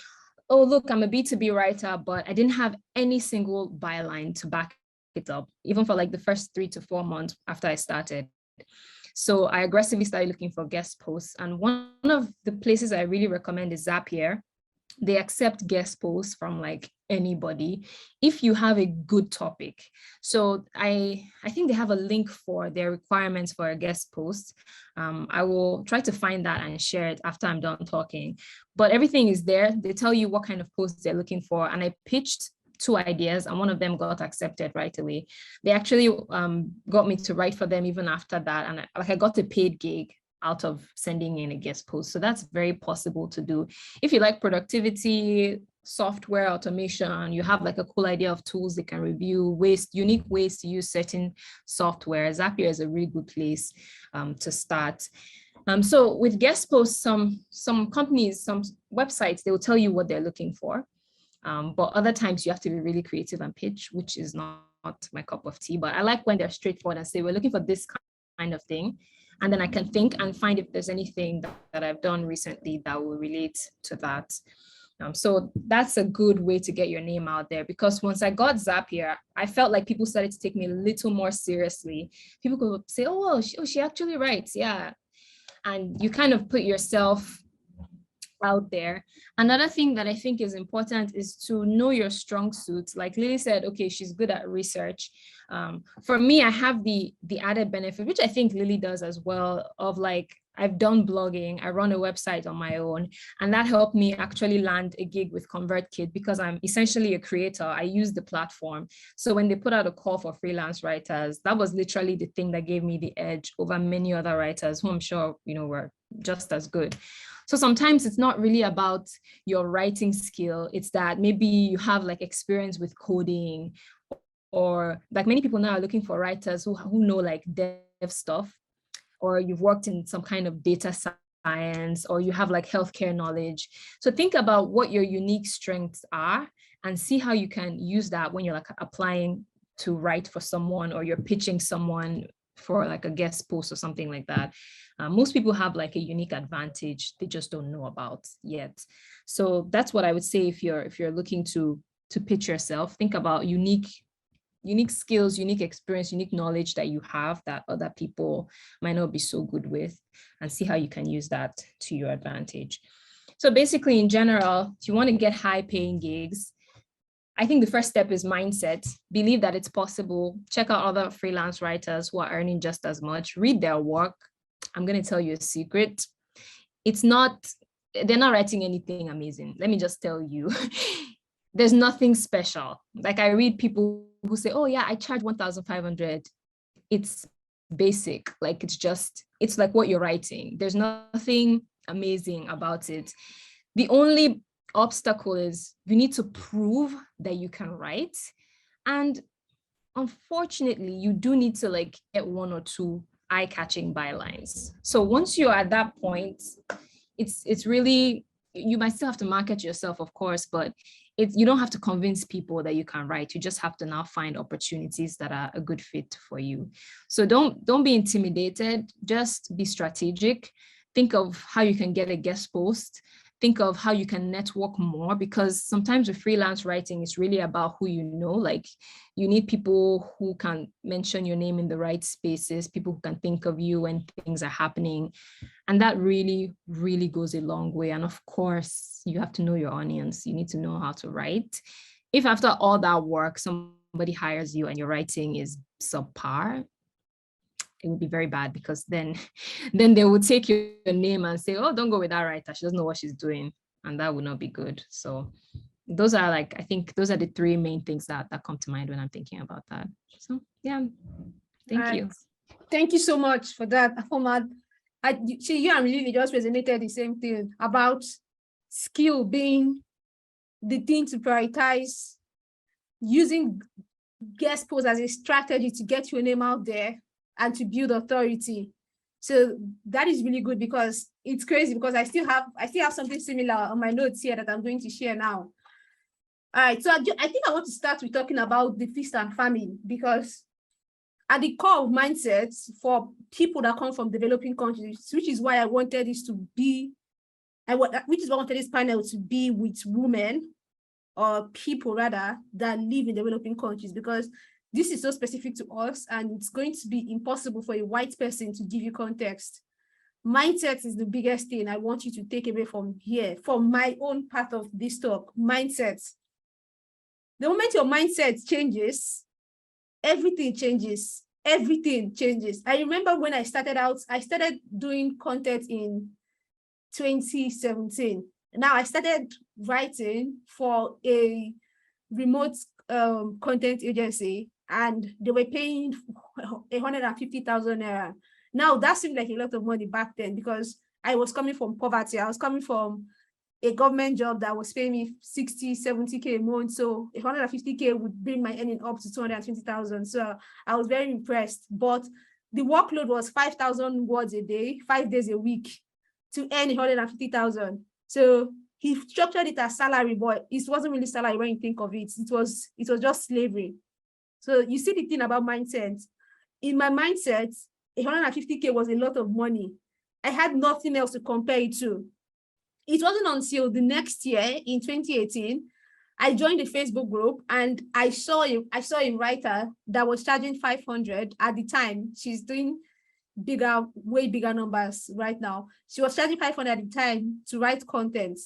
Speaker 3: oh, look, I'm a B2B writer, but I didn't have any single byline to back it up, even for like the first 3 to 4 months after I started. So I aggressively started looking for guest posts. And one of the places I really recommend is Zapier. They accept guest posts from like anybody if you have a good topic. So I think they have a link for their requirements for a guest post. I will try to find that and share it after I'm done talking. But everything is there. They tell you what kind of posts they're looking for. And I pitched 2 ideas, and one of them got accepted right away. They actually got me to write for them even after that. And I got a paid gig out of sending in a guest post. So that's very possible to do. If you like productivity, software automation, you have like a cool idea of tools they can review, unique ways to use certain software, Zapier is a really good place to start. So with guest posts, some companies, some websites, they will tell you what they're looking for. But other times you have to be really creative and pitch, which is not my cup of tea. But I like when they're straightforward and say, we're looking for this kind of thing. And then I can think and find if there's anything that I've done recently that will relate to that. So that's a good way to get your name out there, because once I got Zapier, I felt like people started to take me a little more seriously. People could say, oh, well, she actually writes. Yeah. And you kind of put yourself out there. Another thing that I think is important is to know your strong suits. Like Lily said, okay, she's good at research. For me, I have the added benefit, which I think Lily does as well, of like, I've done blogging, I run a website on my own, and that helped me actually land a gig with ConvertKit because I'm essentially a creator. I use the platform. So when they put out a call for freelance writers, that was literally the thing that gave me the edge over many other writers who I'm sure, were just as good. So sometimes it's not really about your writing skill. It's that maybe you have like experience with coding, or like many people now are looking for writers who know like dev stuff, or you've worked in some kind of data science, or you have like healthcare knowledge. So think about what your unique strengths are and see how you can use that when you're like applying to write for someone, or you're pitching someone for like a guest post or something like that. Most people have like a unique advantage they just don't know about yet. So that's what I would say if you're looking to pitch yourself. Think about unique skills, unique experience, unique knowledge that you have that other people might not be so good with, and see how you can use that to your advantage. So basically, in general, if you want to get high paying gigs, I think the first step is mindset. Believe that it's possible. Check out other freelance writers who are earning just as much. Read their work. I'm going to tell you a secret. They're not writing anything amazing. Let me just tell you. There's nothing special. Like I read people who say, oh yeah, I charge 1,500. It's basic. Like it's like what you're writing. There's nothing amazing about it. The only obstacle is you need to prove that you can write. And unfortunately, you do need to like get 1 or 2 eye-catching bylines. So once you're at that point, it's really, you might still have to market yourself, of course, but you don't have to convince people that you can write. You just have to now find opportunities that are a good fit for you. So don't be intimidated. Just be strategic. Think of how you can get a guest post. Think of how you can network more, because sometimes with freelance writing, it's really about who you know. Like you need people who can mention your name in the right spaces, people who can think of you when things are happening. And that really, really goes a long way. And of course, you have to know your audience. You need to know how to write. If after all that work, somebody hires you and your writing is subpar, it would be very bad, because then they would take your name and say, oh, don't go with that writer. She doesn't know what she's doing. And that would not be good. So those are I think those are the 3 main things that come to mind when I'm thinking about that. So yeah, thank you.
Speaker 1: Thank you so much for that, Afoma. You and Lily just resonated the same thing about skill being the thing to prioritize, using guest posts as a strategy to get your name out there and to build authority. So that is really good, because it's crazy, because I still have something similar on my notes here that I'm going to share now. All right, so I think I want to start with talking about the feast and famine, because at the core of mindsets for people that come from developing countries, which is why I wanted this panel to be with women, or people rather, that live in developing countries, because this is so specific to us, and it's going to be impossible for a white person to give you context. Mindset is the biggest thing I want you to take away from here, from my own part of this talk. Mindset. The moment your mindset changes, everything changes. Everything changes. I remember when I started doing content in 2017. Now I started writing for a remote content agency, and they were paying 150,000 naira. Now that seemed like a lot of money back then, because I was coming from poverty. I was coming from a government job that was paying me 60, 70K a month. So 150K would bring my earning up to 220,000. So I was very impressed. But the workload was 5,000 words a day, 5 days a week, to earn 150,000. So he structured it as salary, but it wasn't really salary when you think of it. It was just slavery. So you see the thing about mindset. In my mindset, 150K was a lot of money. I had nothing else to compare it to. It wasn't until the next year, in 2018, I joined the Facebook group, and I saw a writer that was charging 500 at the time. She's doing way bigger numbers right now. She was charging 500 at the time to write content.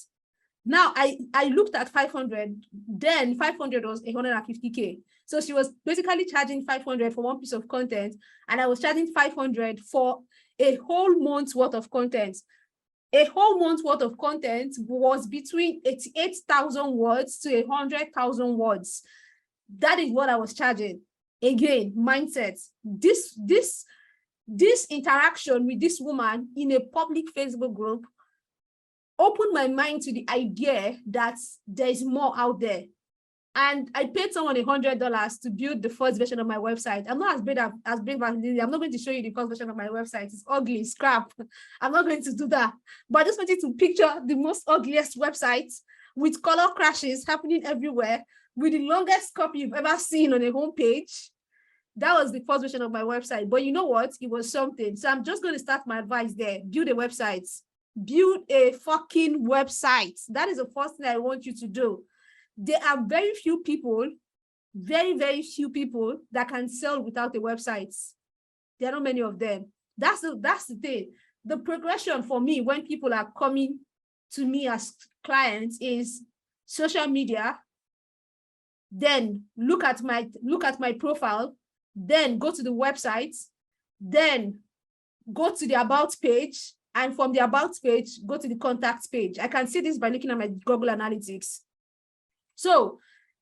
Speaker 1: Now I looked at 500, then 500 was 150K. So she was basically charging 500 for one piece of content, and I was charging 500 for a whole month's worth of content. A whole month's worth of content was between 88,000 words to 100,000 words. That is what I was charging. Again, mindset. This interaction with this woman in a public Facebook group opened my mind to the idea that there is more out there. And I paid someone $100 to build the first version of my website. I'm not as brave as Lily. I'm not going to show you the first version of my website. It's ugly, it's crap. I'm not going to do that. But I just wanted to picture the most ugliest website with color crashes happening everywhere, with the longest copy you've ever seen on a homepage. That was the first version of my website. But you know what? It was something. So I'm just going to start my advice there. Build a website. Build a fucking website. That is the first thing I want you to do. There are very few people, very, very few people that can sell without a website. There are not many of them. That's the thing. The progression for me when people are coming to me as clients is social media, then look at my profile, then go to the website, then go to the about page, and from the about page, go to the contact page. I can see this by looking at my Google Analytics. So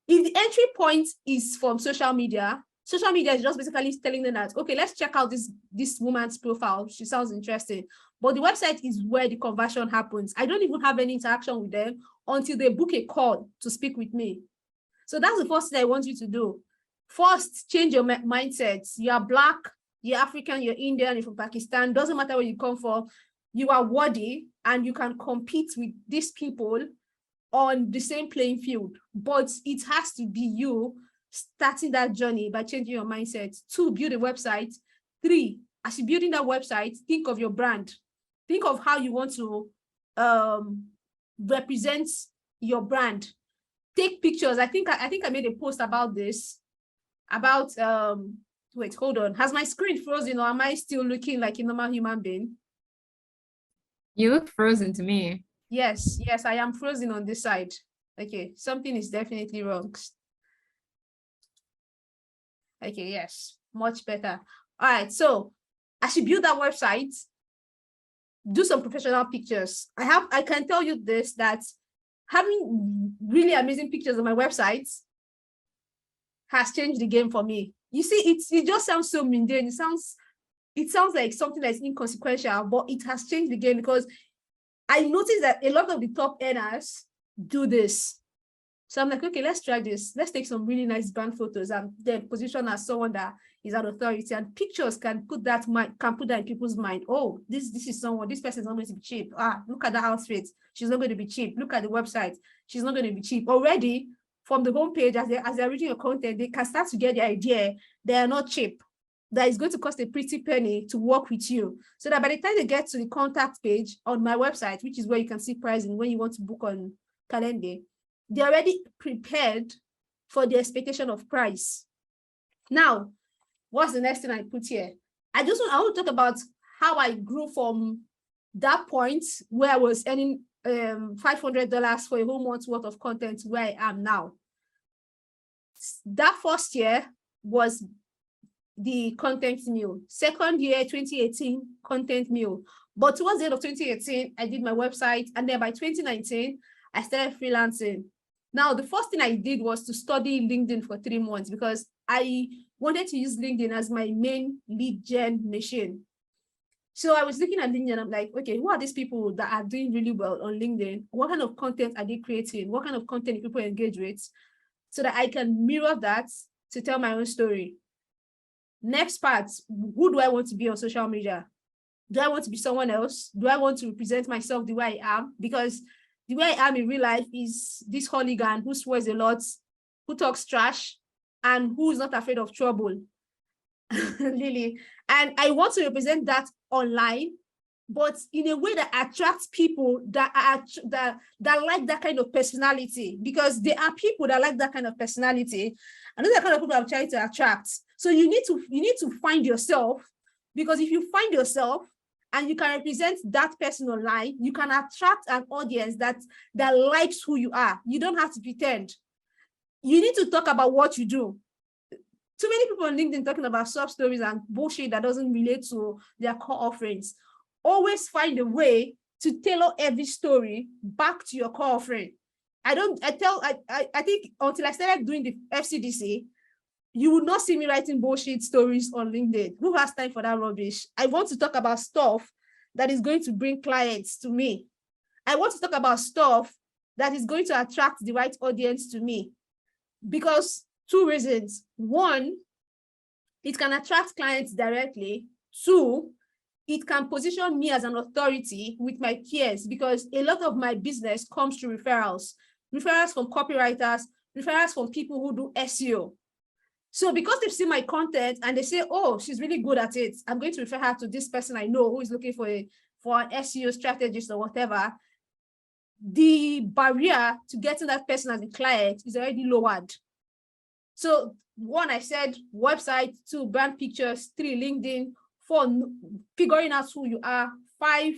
Speaker 1: if the entry point is from social media is just basically telling them that, okay, let's check out this woman's profile. She sounds interesting. But the website is where the conversion happens. I don't even have any interaction with them until they book a call to speak with me. So that's the first thing I want you to do. First, change your mindset. You are Black, you're African, you're Indian, you're from Pakistan. Doesn't matter where you come from. You are worthy, and you can compete with these people on the same playing field. But it has to be you starting that journey by changing your mindset. 2, build a website. 3, as you're building that website, think of your brand. Think of how you want to represent your brand. Take pictures. I think I made a post about this. About wait, hold on. Has my screen frozen, or am I still looking like a normal human being?
Speaker 3: You look frozen to me.
Speaker 1: Yes, I am frozen on this side. Okay, something is definitely wrong. Okay, yes, much better. All right, so as you build that website, do some professional pictures. I can tell you this, that having really amazing pictures on my website has changed the game for me. You see, it just sounds so mundane. It sounds like something that's inconsequential, but it has changed the game, because I noticed that a lot of the top earners do this. So I'm like, okay, let's try this. Let's take some really nice brand photos and then position as someone that is an authority, and pictures can put that in people's mind. Oh, this is someone, this person is not going to be cheap. Look at the outfit. She's not going to be cheap. Look at the website. She's not going to be cheap. Already from the homepage, as they're reading your content, they can start to get the idea they are not cheap. That is going to cost a pretty penny to work with you. So that by the time they get to the contact page on my website, which is where you can see pricing when you want to book on Calendar, they're already prepared for the expectation of price. Now, what's the next thing I put here? I want to talk about how I grew from that point where I was earning $500 for a whole month's worth of content to where I am now. That first year was the content mule. Second year, 2018, content mule. But towards the end of 2018, I did my website. And then by 2019, I started freelancing. Now, the first thing I did was to study LinkedIn for 3 months because I wanted to use LinkedIn as my main lead gen machine. So I was looking at LinkedIn and I'm like, okay, who are these people that are doing really well on LinkedIn? What kind of content are they creating? What kind of content do people engage with? So that I can mirror that to tell my own story. Next part, who do I want to be on social media? Do I want to be someone else? Do I want to represent myself the way I am? Because the way I am in real life is this hooligan who swears a lot, who talks trash, and who is not afraid of trouble. Lily. And I want to represent that online, but in a way that attracts people that like that kind of personality, because there are people that like that kind of personality, and those are the kind of people I'm trying to attract. So you need to find yourself, because if you find yourself and you can represent that person online, you can attract an audience that likes who you are. You don't have to pretend. You need to talk about what you do. Too many people on LinkedIn talking about sub stories and bullshit that doesn't relate to their core offerings. Always find a way to tailor every story back to your core offering. I think until I started doing the FCDC, you would not see me writing bullshit stories on LinkedIn. Who has time for that rubbish? I want to talk about stuff that is going to bring clients to me. I want to talk about stuff that is going to attract the right audience to me. Because 2 reasons. 1, it can attract clients directly. 2, it can position me as an authority with my peers, because a lot of my business comes through referrals from copywriters, referrals from people who do SEO. So because they've seen my content and they say, oh, she's really good at it, I'm going to refer her to this person I know who is looking for an SEO strategist or whatever, the barrier to getting that person as a client is already lowered. So 1, I said website. 2, brand pictures. 3, LinkedIn. 4, figuring out who you are. 5,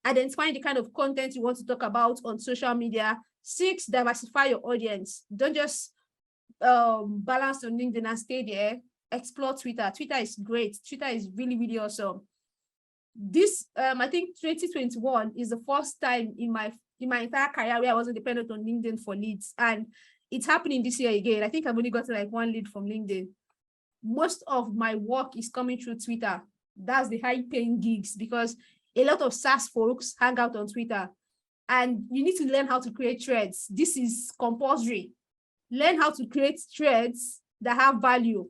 Speaker 1: identifying the kind of content you want to talk about on social media. 6, diversify your audience. Don't just balance on LinkedIn and stay there. Explore Twitter. Twitter is great. Twitter is really, really awesome. This, I think 2021 is the first time in my entire career where I wasn't dependent on LinkedIn for leads. And it's happening this year again. I think I've only gotten like 1 lead from LinkedIn. Most of my work is coming through Twitter. That's the high-paying gigs, because a lot of SaaS folks hang out on Twitter. And you need to learn how to create threads. This is compulsory. Learn how to create threads that have value.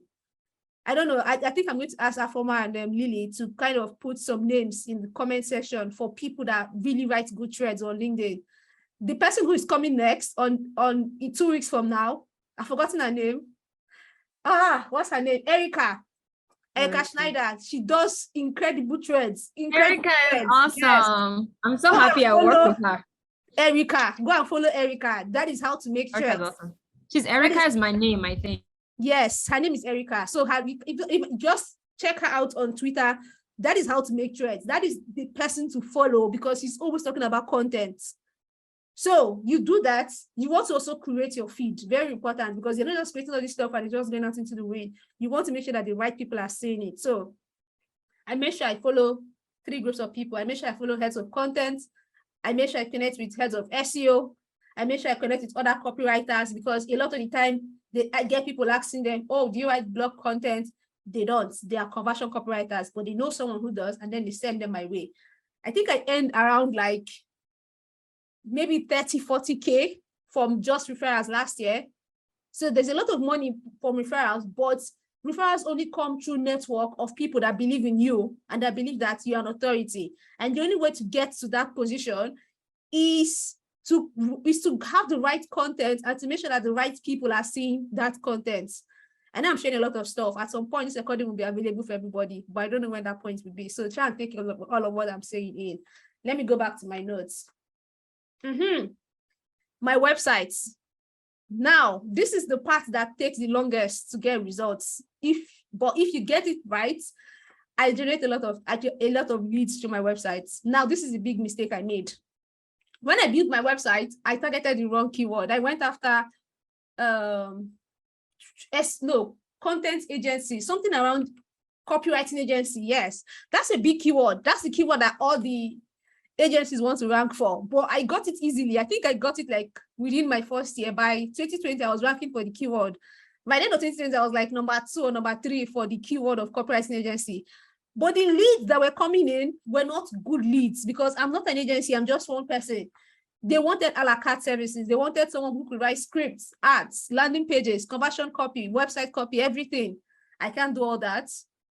Speaker 1: I don't know. I think I'm going to ask Afoma and Lily to kind of put some names in the comment section for people that really write good threads on LinkedIn. The person who is coming next in 2 weeks from now, I've forgotten her name. What's her name? Erica Schneider. She does incredible threads.
Speaker 3: Erica is awesome. Yes. I'm so happy I work with her.
Speaker 1: Erica, go and follow Erica. That is how to make threads.
Speaker 3: Awesome. Erica is my name, I think.
Speaker 1: Yes, her name is Erica. So if just check her out on Twitter. That is how to make threads. That is the person to follow, because she's always talking about content. So you do that. You want to also create your feed. Very important, because you're not just creating all this stuff and it's just going out into the wind. You want to make sure that the right people are seeing it. So I make sure I follow 3 groups of people. I make sure I follow heads of content. I make sure I connect with heads of SEO. I make sure I connect with other copywriters, because a lot of the time I get people asking them, oh, do you write blog content? They don't. They are conversion copywriters, but they know someone who does, and then they send them my way. I think I earned around like maybe 30, 40K from just referrals last year. So there's a lot of money from referrals, but referrals only come through network of people that believe in you and that believe that you're an authority. And the only way to get to that position is to have the right content and to make sure that the right people are seeing that content. And I'm sharing a lot of stuff. At some point, this recording will be available for everybody, but I don't know when that point will be. So try and take all of what I'm saying in. Let me go back to my notes. My websites. Now, this is the part that takes the longest to get results. But if you get it right, I generate a lot of leads to my websites. Now, this is a big mistake I made. When I built my website, I targeted the wrong keyword. I went after content agency, something around copywriting agency. Yes, that's a big keyword. That's the keyword that all the agencies want to rank for, but I got it easily. I think I got it like within my first year. By 2020, I was ranking for the keyword. By the end of 2020, I was like number 2 or number 3 for the keyword of copywriting agency. But the leads that were coming in were not good leads, because I'm not an agency, I'm just one person. They wanted a la carte services. They wanted someone who could write scripts, ads, landing pages, conversion copy, website copy, everything. I can't do all that.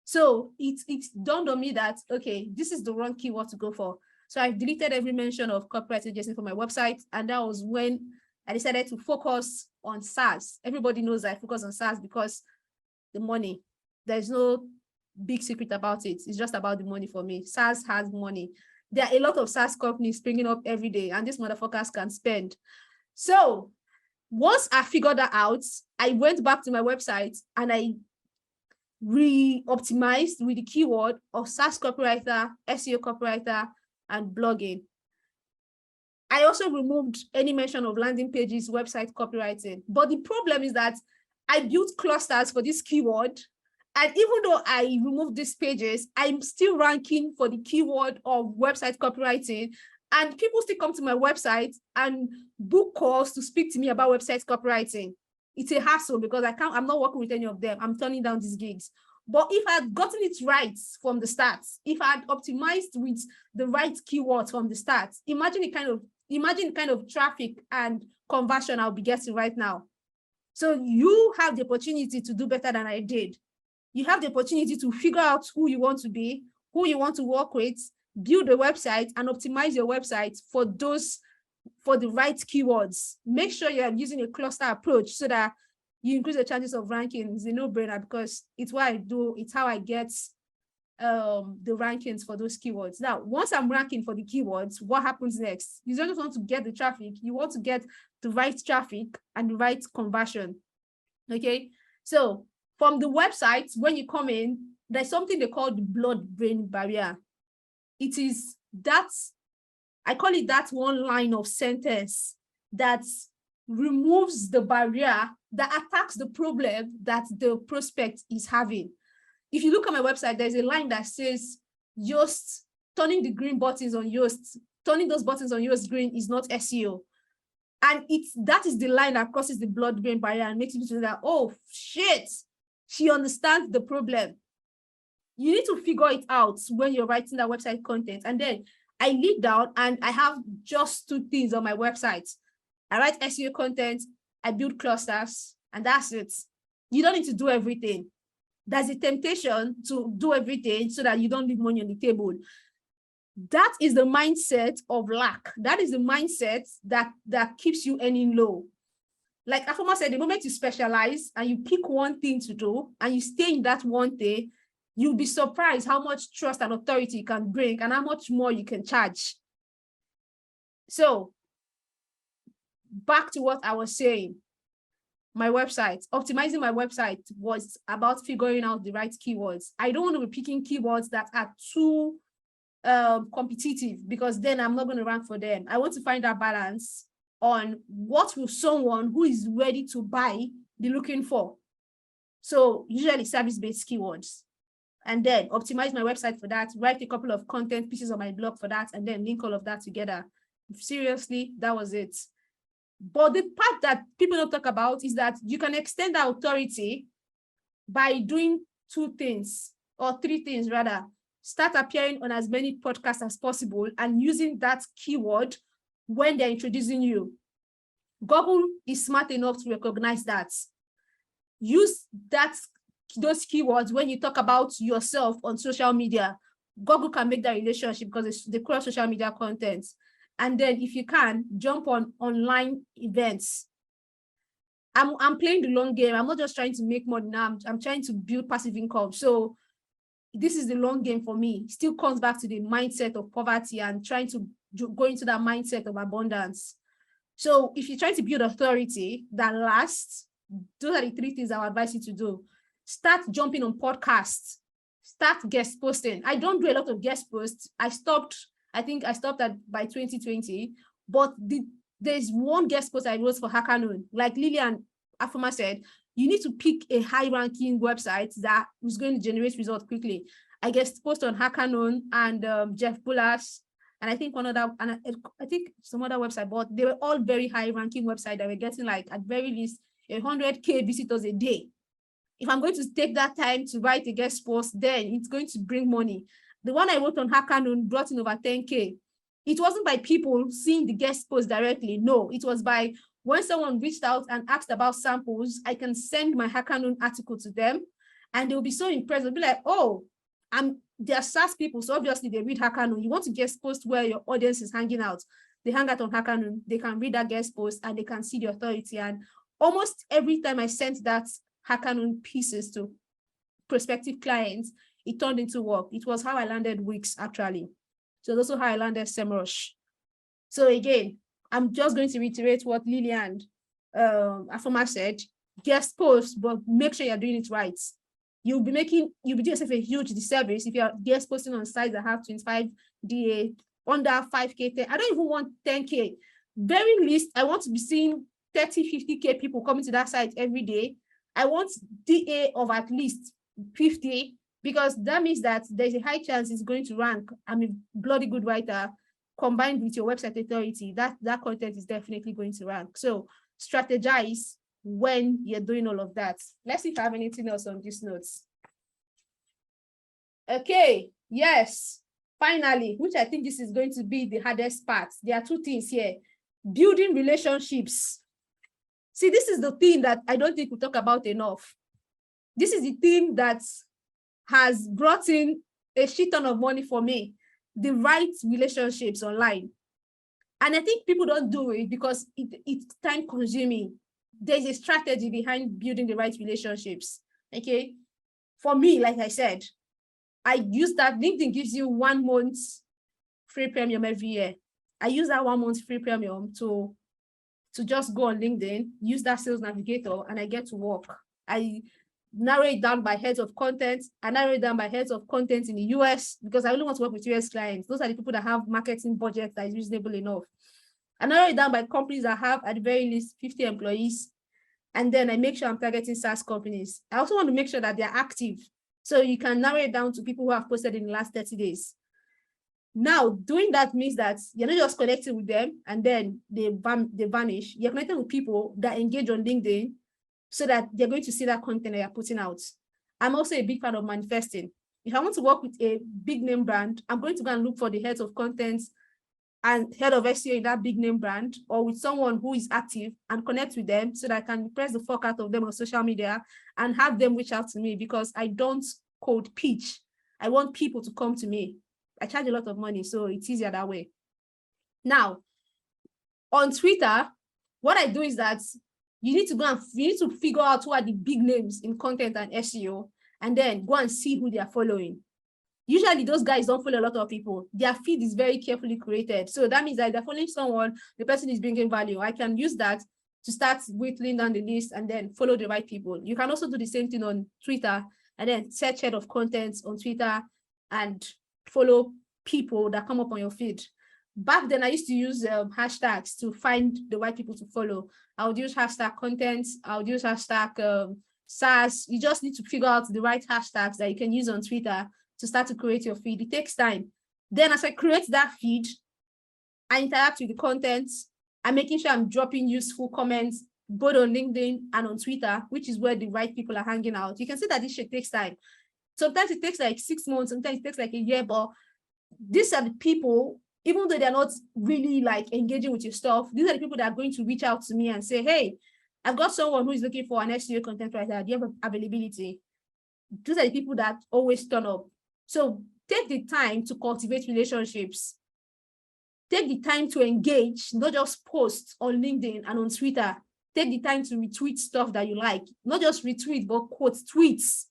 Speaker 1: So it dawned on me that, okay, this is the wrong keyword to go for. So I deleted every mention of corporate agency from my website. And that was when I decided to focus on SaaS. Everybody knows I focus on SaaS because the money. There's no big secret about it. It's just about the money for me. SaaS has money. There are a lot of SaaS companies springing up every day, and these motherfuckers can spend. So once I figured that out, I went back to my website and I re-optimized with the keyword of SaaS copywriter, SEO copywriter, and blogging. I also removed any mention of landing pages, website copywriting. But the problem is that I built clusters for this keyword. And even though I removed these pages, I'm still ranking for the keyword of website copywriting. And people still come to my website and book calls to speak to me about website copywriting. It's a hassle because I'm not working with any of them. I'm turning down these gigs. But if I had gotten it right from the start, if I had optimized with the right keywords from the start, imagine the kind of traffic and conversion I'll be getting right now. So you have the opportunity to do better than I did. You have the opportunity to figure out who you want to be, who you want to work with, build a website and optimize your website for the right keywords. Make sure you're using a cluster approach so that you increase the chances of ranking. It's a no-brainer because it's what I do. It's how I get the rankings for those keywords. Now, once I'm ranking for the keywords, what happens next? You don't just want to get the traffic. You want to get the right traffic and the right conversion. Okay? So from the website, when you come in, there's something they call the blood-brain barrier. It is that, I call it that one line of sentence that removes the barrier that attacks the problem that the prospect is having. If you look at my website, there's a line that says, Yoast, turning the green buttons on Yoast, turning those buttons on Yoast green is not SEO. And that is the line that crosses the blood-brain barrier and makes people know that, oh, shit, she understands the problem. You need to figure it out when you're writing that website content. And then I lead down and I have just 2 things on my website. I write SEO content, I build clusters, and that's it. You don't need to do everything. There's a temptation to do everything so that you don't leave money on the table. That is the mindset of lack. That is the mindset that keeps you earning low. Like Afoma said, the moment you specialize and you pick one thing to do and you stay in that one thing, you'll be surprised how much trust and authority you can bring and how much more you can charge. So back to what I was saying, my website, optimizing my website was about figuring out the right keywords. I don't want to be picking keywords that are too competitive because then I'm not going to rank for them. I want to find that balance on what will someone who is ready to buy be looking for. So usually service-based keywords. And then optimize my website for that, write a couple of content pieces on my blog for that, and then link all of that together. Seriously, that was it. But the part that people don't talk about is that you can extend that authority by doing 2 things or 3 things rather. Start appearing on as many podcasts as possible and using that keyword when they're introducing you. Google is smart enough to recognize that. Use those keywords when you talk about yourself on social media. Google can make that relationship because they cross social media content. And then if you can, jump on online events. I'm playing the long game. I'm not just trying to make money now. I'm trying to build passive income. So this is the long game for me. It still comes back to the mindset of poverty and trying to go into that mindset of abundance. So if you're trying to build authority that lasts, those are the 3 things I would advise you to do. Start jumping on podcasts. Start guest posting. I don't do a lot of guest posts. I think I stopped by 2020, but there's one guest post I wrote for Hackernoon. Like Lily and Afoma said, you need to pick a high-ranking website that is going to generate results quickly. I guest post on Hackernoon and Jeff Bullas and I think I think some other website, but they were all very high ranking websites that were getting like at very least 100K visitors a day. If I'm going to take that time to write a guest post, then it's going to bring money. The one I wrote on Hackanoon brought in over 10K. It wasn't by people seeing the guest post directly. No, it was by when someone reached out and asked about samples, I can send my Hackanoon article to them and they'll be so impressed. They'll be like, oh, they're SaaS people, so obviously they read Hackanoon. You want to guest post where your audience is hanging out. They hang out on Hackanoon. They can read that guest post and they can see the authority. And almost every time I sent that Hackanoon pieces to prospective clients, it turned into work. It was how I landed Wix, actually. So that's also how I landed Semrush. So again, I'm just going to reiterate what Lily and Afoma said. Guest post, but make sure you're doing it right. You'll be doing yourself a huge disservice if you're guest posting on sites that have 25 DA, under 5K. I don't even want 10K. Very least, I want to be seeing 30, 50K people coming to that site every day. I want DA of at least 50, because that means that there's a high chance it's going to rank. I'm a bloody good writer. Combined with your website authority, that content is definitely going to rank. So strategize when you're doing all of that. Let's see if I have anything else on these notes. Okay, yes, finally, which I think this is going to be the hardest part. There are two things here. Building relationships. See, this is the thing that I don't think we talk about enough. This is the thing that has brought in a shit ton of money for me. The right relationships online. And I think people don't do it because it's time consuming. There's a strategy behind building the right relationships. Okay. For me, like I said, I use that. LinkedIn gives you 1 month free premium every year. I use that 1 month free premium to just go on LinkedIn, use that sales navigator, and I get to work. I narrow it down by heads of content. I narrow it down by heads of content in the US because I only want to work with US clients. Those are the people that have marketing budget that is reasonable enough. I narrow it down by companies that have at the very least 50 employees. And then I make sure I'm targeting SaaS companies. I also want to make sure that they're active. So you can narrow it down to people who have posted in the last 30 days. Now, doing that means that you're not just connecting with them and then they vanish. You're connecting with people that engage on LinkedIn, so that they're going to see that content that you're putting out. I'm also a big fan of manifesting. If I want to work with a big name brand, I'm going to go and look for the heads of content and head of SEO in that big name brand, or with someone who is active, and connect with them so that I can press the fuck out of them on social media and have them reach out to me, because I don't cold pitch. I want people to come to me. I charge a lot of money, so it's easier that way. Now, on Twitter, what I do is that you need to figure out who are the big names in content and SEO, and then go and see who they are following. Usually those guys don't follow a lot of people. Their feed is very carefully created. So that means that if they're following someone, the person is bringing value. I can use that to start whittling down the list and then follow the right people. You can also do the same thing on Twitter and then search head of content on Twitter and follow people that come up on your feed. Back then, I used to use hashtags to find the right people to follow. I would use hashtag content. I would use hashtag SaaS. You just need to figure out the right hashtags that you can use on Twitter to start to create your feed. It takes time. Then as I create that feed, I interact with the content. I'm making sure I'm dropping useful comments both on LinkedIn and on Twitter, which is where the right people are hanging out. You can see that this shit takes time. Sometimes it takes like 6 months, sometimes it takes like a year, but these are the people, even though they're not really like engaging with your stuff, these are the people that are going to reach out to me and say, hey, I've got someone who is looking for an SEO content writer. Do you have availability? These are the people that always turn up. So take the time to cultivate relationships. Take the time to engage, not just post on LinkedIn and on Twitter. Take the time to retweet stuff that you like, not just retweet, but quote tweets.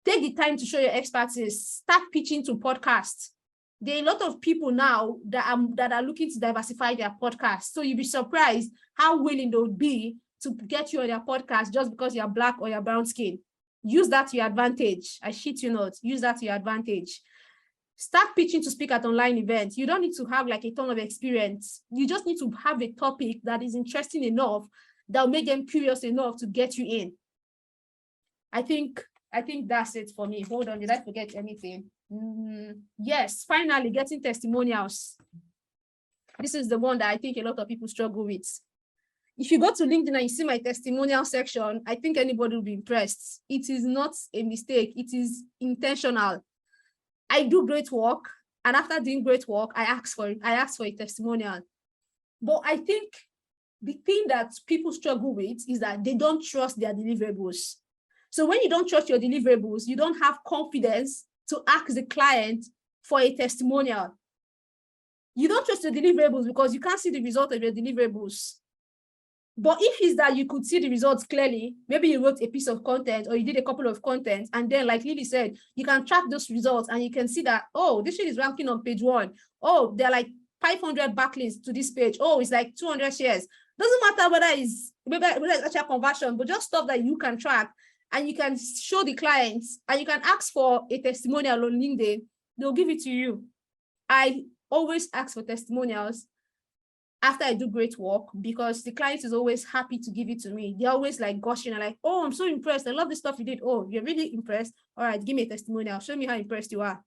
Speaker 1: Take the time to show your expertise. Start pitching to podcasts. There are a lot of people now that are looking to diversify their podcast. So you'll be surprised how willing they would be to get you on their podcast just because you're black or you're brown skin. Use that to your advantage. I shit you not. Use that to your advantage. Start pitching to speak at online events. You don't need to have like a ton of experience. You just need to have a topic that is interesting enough that will make them curious enough to get you in. I think that's it for me. Hold on, did I forget anything? Yes, finally getting testimonials. This is the one that I think a lot of people struggle with. If you go to LinkedIn and you see my testimonial section, I think anybody will be impressed. It is not a mistake. It is intentional. I do great work, and after doing great work, I ask for a testimonial. But I think the thing that people struggle with is that they don't trust their deliverables. So when you don't trust your deliverables, you don't have confidence to ask the client for a testimonial. You don't trust your deliverables because you can't see the result of your deliverables. But if it's that you could see the results clearly, maybe you wrote a piece of content or you did a couple of content, and then like Lily said, you can track those results and you can see that, oh, this shit is ranking on page 1. Oh, there are like 500 backlinks to this page. Oh, it's like 200 shares. Doesn't matter whether it's actual conversion, but just stuff that you can track and you can show the clients and you can ask for a testimonial on LinkedIn. They'll give it to you. I always ask for testimonials after I do great work because the client is always happy to give it to me. They're always like gushing and like, oh, I'm so impressed. I love the stuff you did. Oh, you're really impressed. All right, give me a testimonial. Show me how impressed you are.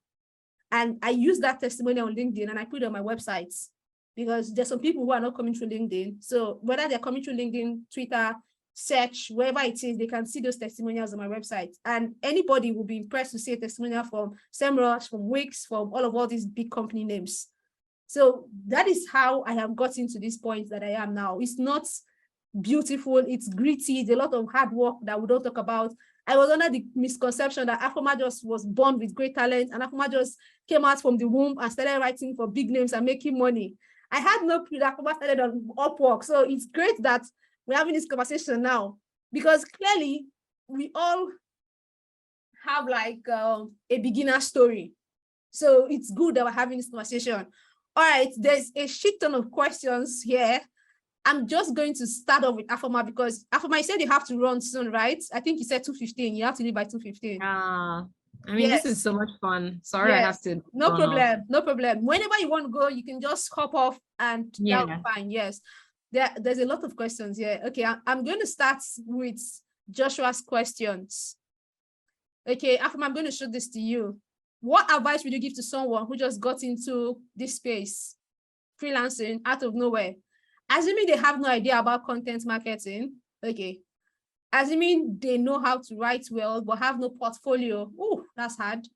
Speaker 1: And I use that testimonial on LinkedIn and I put it on my websites because there's some people who are not coming through LinkedIn. So whether they're coming through LinkedIn, Twitter, search, wherever it is, they can see those testimonials on my website. And anybody will be impressed to see a testimonial from Semrush, from Wix, from all these big company names. So that is how I have gotten to this point that I am now. It's not beautiful, it's gritty, it's a lot of hard work that we don't talk about. I was under the misconception that Afoma just was born with great talent and Afoma just came out from the womb and started writing for big names and making money. I had no clue that Afoma started on Upwork. So it's great that we're having this conversation now because clearly we all have like a beginner story. So it's good that we're having this conversation. All right, there's a shit ton of questions here. I'm just going to start off with Afoma because Afoma, you said you have to run soon, right? I think you said 2:15. You have to leave by 2:15.
Speaker 3: I mean,
Speaker 1: Yes.
Speaker 3: This is so much fun. Sorry, I have to.
Speaker 1: No problem. No problem. Whenever you want to go, you can just hop off and that'll be fine. Yes. There's a lot of questions here. Okay, I'm going to start with Joshua's questions. Okay, Afoma, I'm going to show this to you. What advice would you give to someone who just got into this space, freelancing out of nowhere? Assuming they have no idea about content marketing, okay. Assuming they know how to write well, but have no portfolio. Oh, that's hard.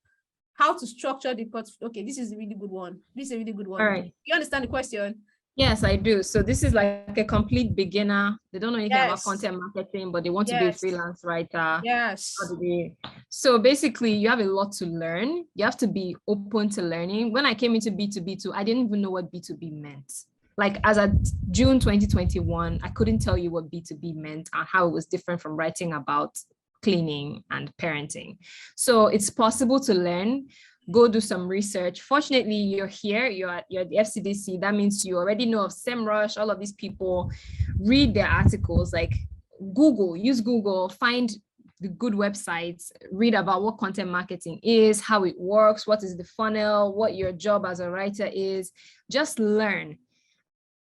Speaker 1: How to structure the portfolio. Okay, this is a really good one. This is a really good one.
Speaker 3: All right.
Speaker 1: You understand the question?
Speaker 3: Yes, I do. So this is like a complete beginner. They don't know anything about content marketing, but they want to be a freelance writer.
Speaker 1: Yes.
Speaker 3: So basically, you have a lot to learn. You have to be open to learning. When I came into B2B too, I didn't even know what B2B meant. Like as of June 2021, I couldn't tell you what B2B meant and how it was different from writing about cleaning and parenting. So it's possible to learn. Go do some research. Fortunately, you're here, you're at the FCDC. That means you already know of Semrush, all of these people. Read their articles, like use Google, find the good websites, read about what content marketing is, how it works, what is the funnel, what your job as a writer is. Just learn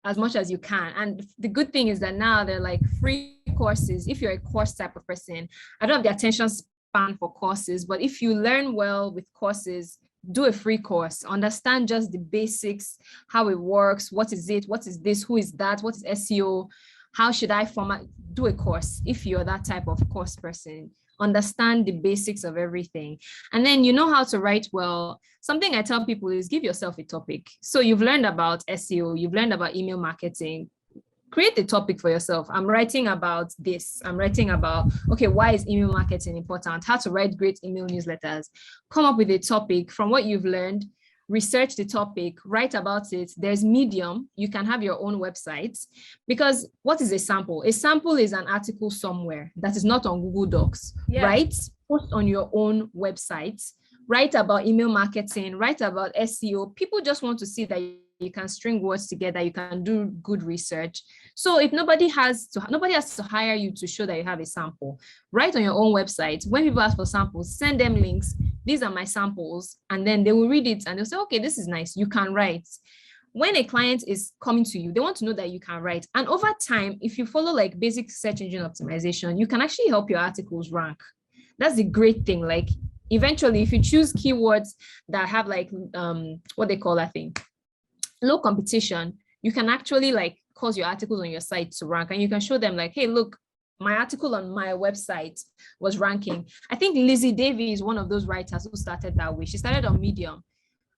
Speaker 3: as much as you can. And the good thing is that now they're like free courses. If you're a course type of person, I don't have the attention span for courses, but if you learn well with courses, do a free course, understand just the basics, how it works, what is it, what is this, who is that, what is SEO, how should I format, do a course. If you're that type of course person, understand the basics of everything. And then you know how to write well. Something I tell people is give yourself a topic. So you've learned about SEO, you've learned about email marketing, create a topic for yourself. I'm writing about this. I'm writing about, okay, why is email marketing important? How to write great email newsletters. Come up with a topic from what you've learned, research the topic, write about it. There's Medium. You can have your own website because what is a sample? A sample is an article somewhere that is not on Google Docs, right? Post on your own website, write about email marketing, write about SEO. People just want to see that you can string words together, you can do good research. So if nobody has to hire you to show that you have a sample, write on your own website. When people ask for samples, send them links. These are my samples. And then they will read it and they'll say, okay, this is nice. You can write. When a client is coming to you, they want to know that you can write. And over time, if you follow like basic search engine optimization, you can actually help your articles rank. That's the great thing. Like eventually, if you choose keywords that have like what they call that thing, low competition, you can actually like cause your articles on your site to rank, and you can show them like, hey, look, my article on my website was ranking. I think Lizzie Davy is one of those writers who started that way. She started on Medium,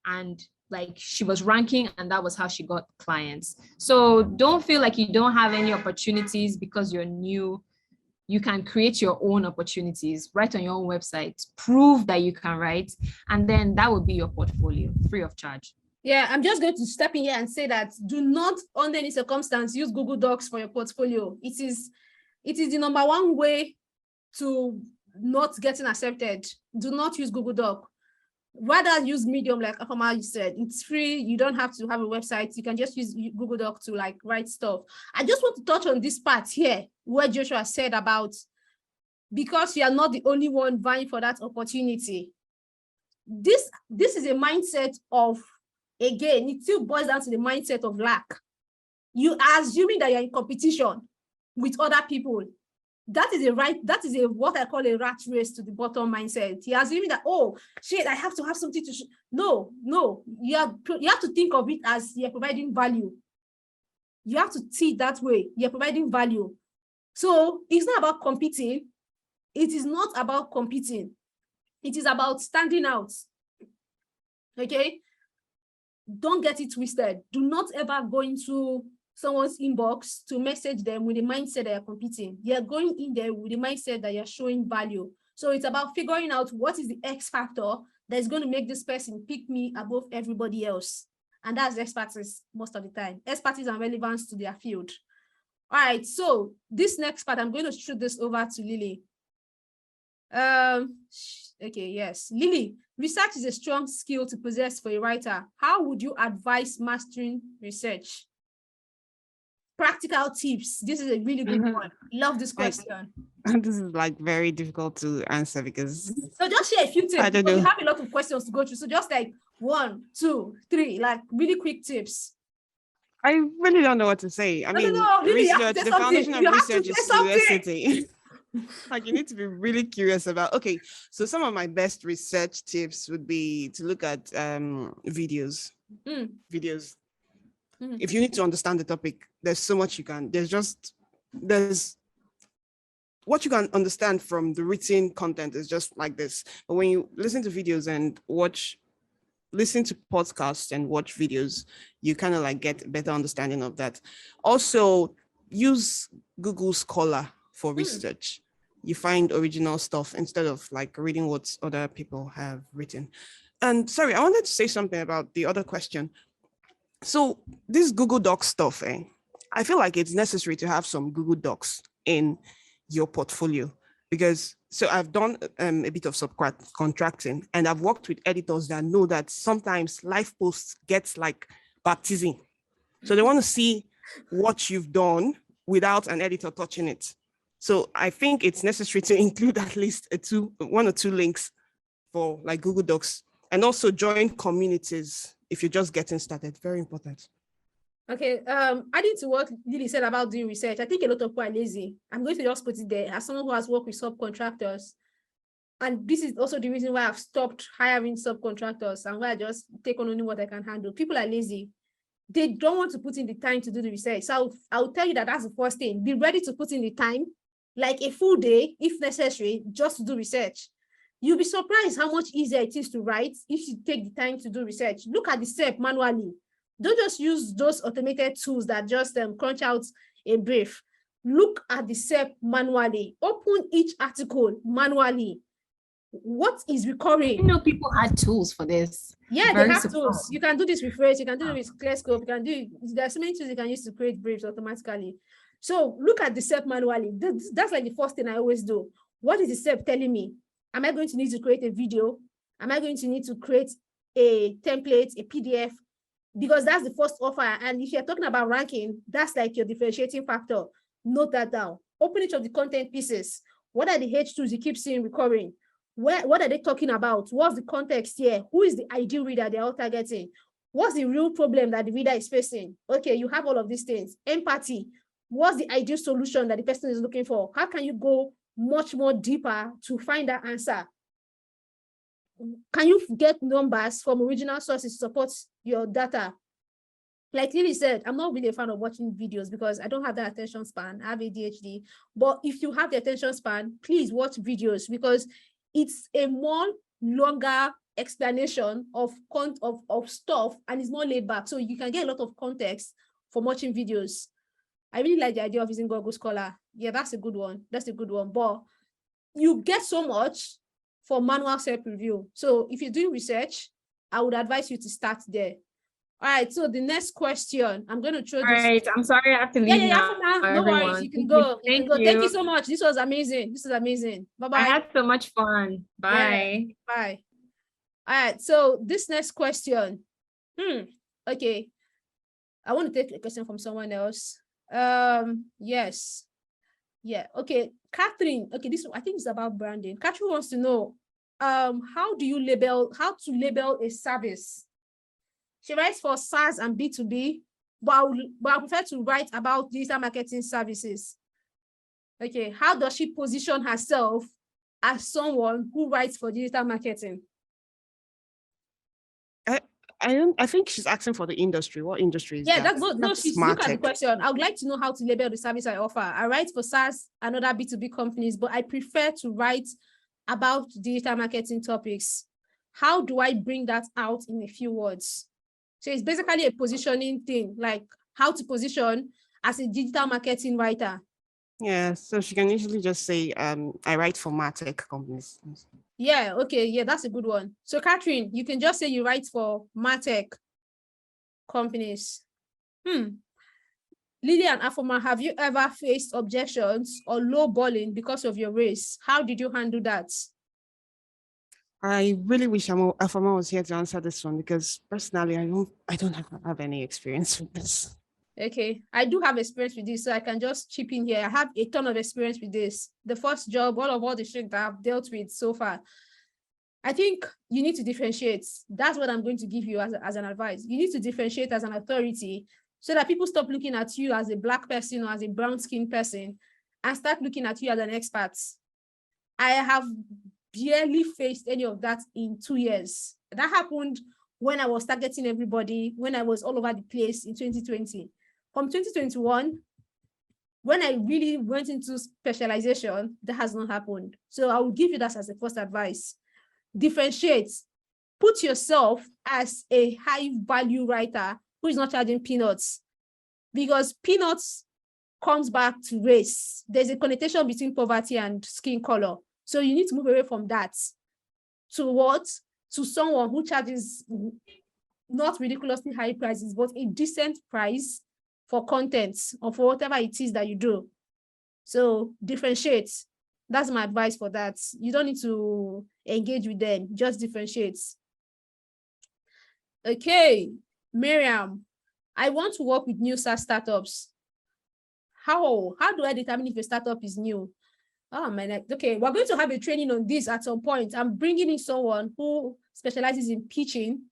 Speaker 3: and like she was ranking, and that was how she got clients. So don't feel like you don't have any opportunities because you're new. You can create your own opportunities, write on your own website, prove that you can write, and then that will be your portfolio free of charge.
Speaker 1: Yeah, I'm just going to step in here and say that do not, under any circumstance, use Google Docs for your portfolio. It is the number one way to not getting accepted. Do not use Google Doc. Rather use Medium, like Afoma said. It's free. You don't have to have a website. You can just use Google Doc to like write stuff. I just want to touch on this part here where Joshua said about, because you are not the only one vying for that opportunity. This is a mindset of, again, it still boils down to the mindset of lack. You are assuming that you're in competition with other people. That is what I call a rat race to the bottom mindset. You're assuming that, oh shit, I have to have something to no, you have to think of it as you're providing value. You have to see it that way. You're providing value. So it's not about competing. It is not about competing. It is about standing out. Okay? Don't get it twisted. Do not ever go into someone's inbox to message them with the mindset that you're competing. You're going in there with the mindset that you're showing value. So it's about figuring out what is the X factor that's going to make this person pick me above everybody else. And that's expertise most of the time. Expertise and relevance to their field. All right, so this next part, I'm going to shoot this over to Lily. Okay, yes. Lily, research is a strong skill to possess for a writer. How would you advise mastering research? Practical tips. This is a really good one. Love this question.
Speaker 2: This is like very difficult to answer because.
Speaker 1: So just share a few tips.
Speaker 2: I don't know.
Speaker 1: We have a lot of questions to go through. So just like 1, 2, 3, like really quick tips.
Speaker 2: I really don't know what to say. I mean,
Speaker 1: really,
Speaker 2: research, the foundation of research is curiosity. Like you need to be really curious about, okay, so some of my best research tips would be to look at videos. If you need to understand the topic, there's so much you can, there's what you can understand from the written content is just like this. But when you listen to videos and listen to podcasts and watch videos, you kind of like get a better understanding of that. Also, use Google Scholar for research. You find original stuff instead of like reading what other people have written. And sorry, I wanted to say something about the other question. So this Google Docs stuff, I feel like it's necessary to have some Google Docs in your portfolio because so I've done a bit of subcontracting and I've worked with editors that know that sometimes live posts gets like baptism. So they want to see what you've done without an editor touching it. So I think it's necessary to include at least 1 or 2 links for like Google Docs and also join communities if you're just getting started. Very important.
Speaker 1: Okay, adding to what Lily said about doing research, I think a lot of people are lazy. I'm going to just put it there as someone who has worked with subcontractors. And this is also the reason why I've stopped hiring subcontractors and why I just take on only what I can handle. People are lazy. They don't want to put in the time to do the research. So I'll tell you that that's the first thing. Be ready to put in the time, like a full day, if necessary, just to do research. You'll be surprised how much easier it is to write if you take the time to do research. Look at the step manually. Don't just use those automated tools that just crunch out a brief. Look at the step manually. Open each article manually. What is recurring?
Speaker 3: You know, people had tools for this.
Speaker 1: Yeah, they have tools. You can do this with Phrase. You can do it with ClearScope. You can do it. There's so many tools you can use to create briefs automatically. So look at the step manually. That's like the first thing I always do. What is the step telling me? Am I going to need to create a video? Am I going to need to create a template, a PDF? Because that's the first offer. And if you're talking about ranking, that's like your differentiating factor. Note that down. Open each of the content pieces. What are the H2s you keep seeing recurring? What are they talking about? What's the context here? Who is the ideal reader they're all targeting? What's the real problem that the reader is facing? Okay, you have all of these things. Empathy. What's the ideal solution that the person is looking for? How can you go much more deeper to find that answer? can you get numbers from original sources to support your data? Like Lily said, I'm not really a fan of watching videos because I don't have that attention span. I have ADHD. But if you have the attention span, please watch videos because it's a more longer explanation of stuff and it's more laid back. So you can get a lot of context from watching videos. I really like the idea of using Google Scholar. Yeah, that's a good one. That's a good one. But you get so much for manual self-review. So if you're doing research, I would advise you to start there. All right, so the next question, I'm going to throw this.
Speaker 3: All right, I'm sorry I have to leave now,
Speaker 1: no worries, you can go. You can go. Thank you so much. This was amazing. This is amazing. Bye-bye.
Speaker 3: I had so much fun. Bye.
Speaker 1: Yeah, bye. All right, so this next question. Okay. I want to take a question from someone else. Yes. Yeah, okay. Catherine, okay, this I think it's about branding. Catherine wants to know how to label a service. She writes for SaaS and B2B, but I prefer to write about digital marketing services. Okay, how does she position herself as someone who writes for digital marketing?
Speaker 2: I think she's asking for the industry. What industry is that?
Speaker 1: She's look at the question. I would like to know how to label the service I offer. I write for SaaS and other B2B companies, but I prefer to write about digital marketing topics. How do I bring that out in a few words? So it's basically a positioning thing, like how to position as a digital marketing writer.
Speaker 2: Yeah, so she can usually just say, I write for MarTech companies.
Speaker 1: Yeah, okay, yeah, that's a good one. So Catherine, you can just say you write for MarTech companies. Lily and Afoma, have you ever faced objections or lowballing because of your race? How did you handle that?
Speaker 2: I really wish Afoma was here to answer this one because personally, I don't have any experience with this.
Speaker 1: Okay, I do have experience with this, so I can just chip in here. I have a ton of experience with this. The first job, all the shit that I've dealt with so far. I think you need to differentiate. That's what I'm going to give you as an advice. You need to differentiate as an authority so that people stop looking at you as a Black person or as a brown-skinned person and start looking at you as an expert. I have barely faced any of that in 2 years. That happened when I was targeting everybody, when I was all over the place in 2020. From 2021, when I really went into specialization, that has not happened. So I will give you that as a first advice. Differentiate. Put yourself as a high value writer who is not charging peanuts, because peanuts comes back to race. There's a connotation between poverty and skin color. So you need to move away from that to what? To someone who charges not ridiculously high prices, but a decent price for content or for whatever it is that you do. So differentiate. That's my advice for that. You don't need to engage with them, just differentiate. Okay, Miriam, I want to work with new SaaS startups. How do I determine if a startup is new? Oh man, okay, we're going to have a training on this at some point. I'm bringing in someone who specializes in pitching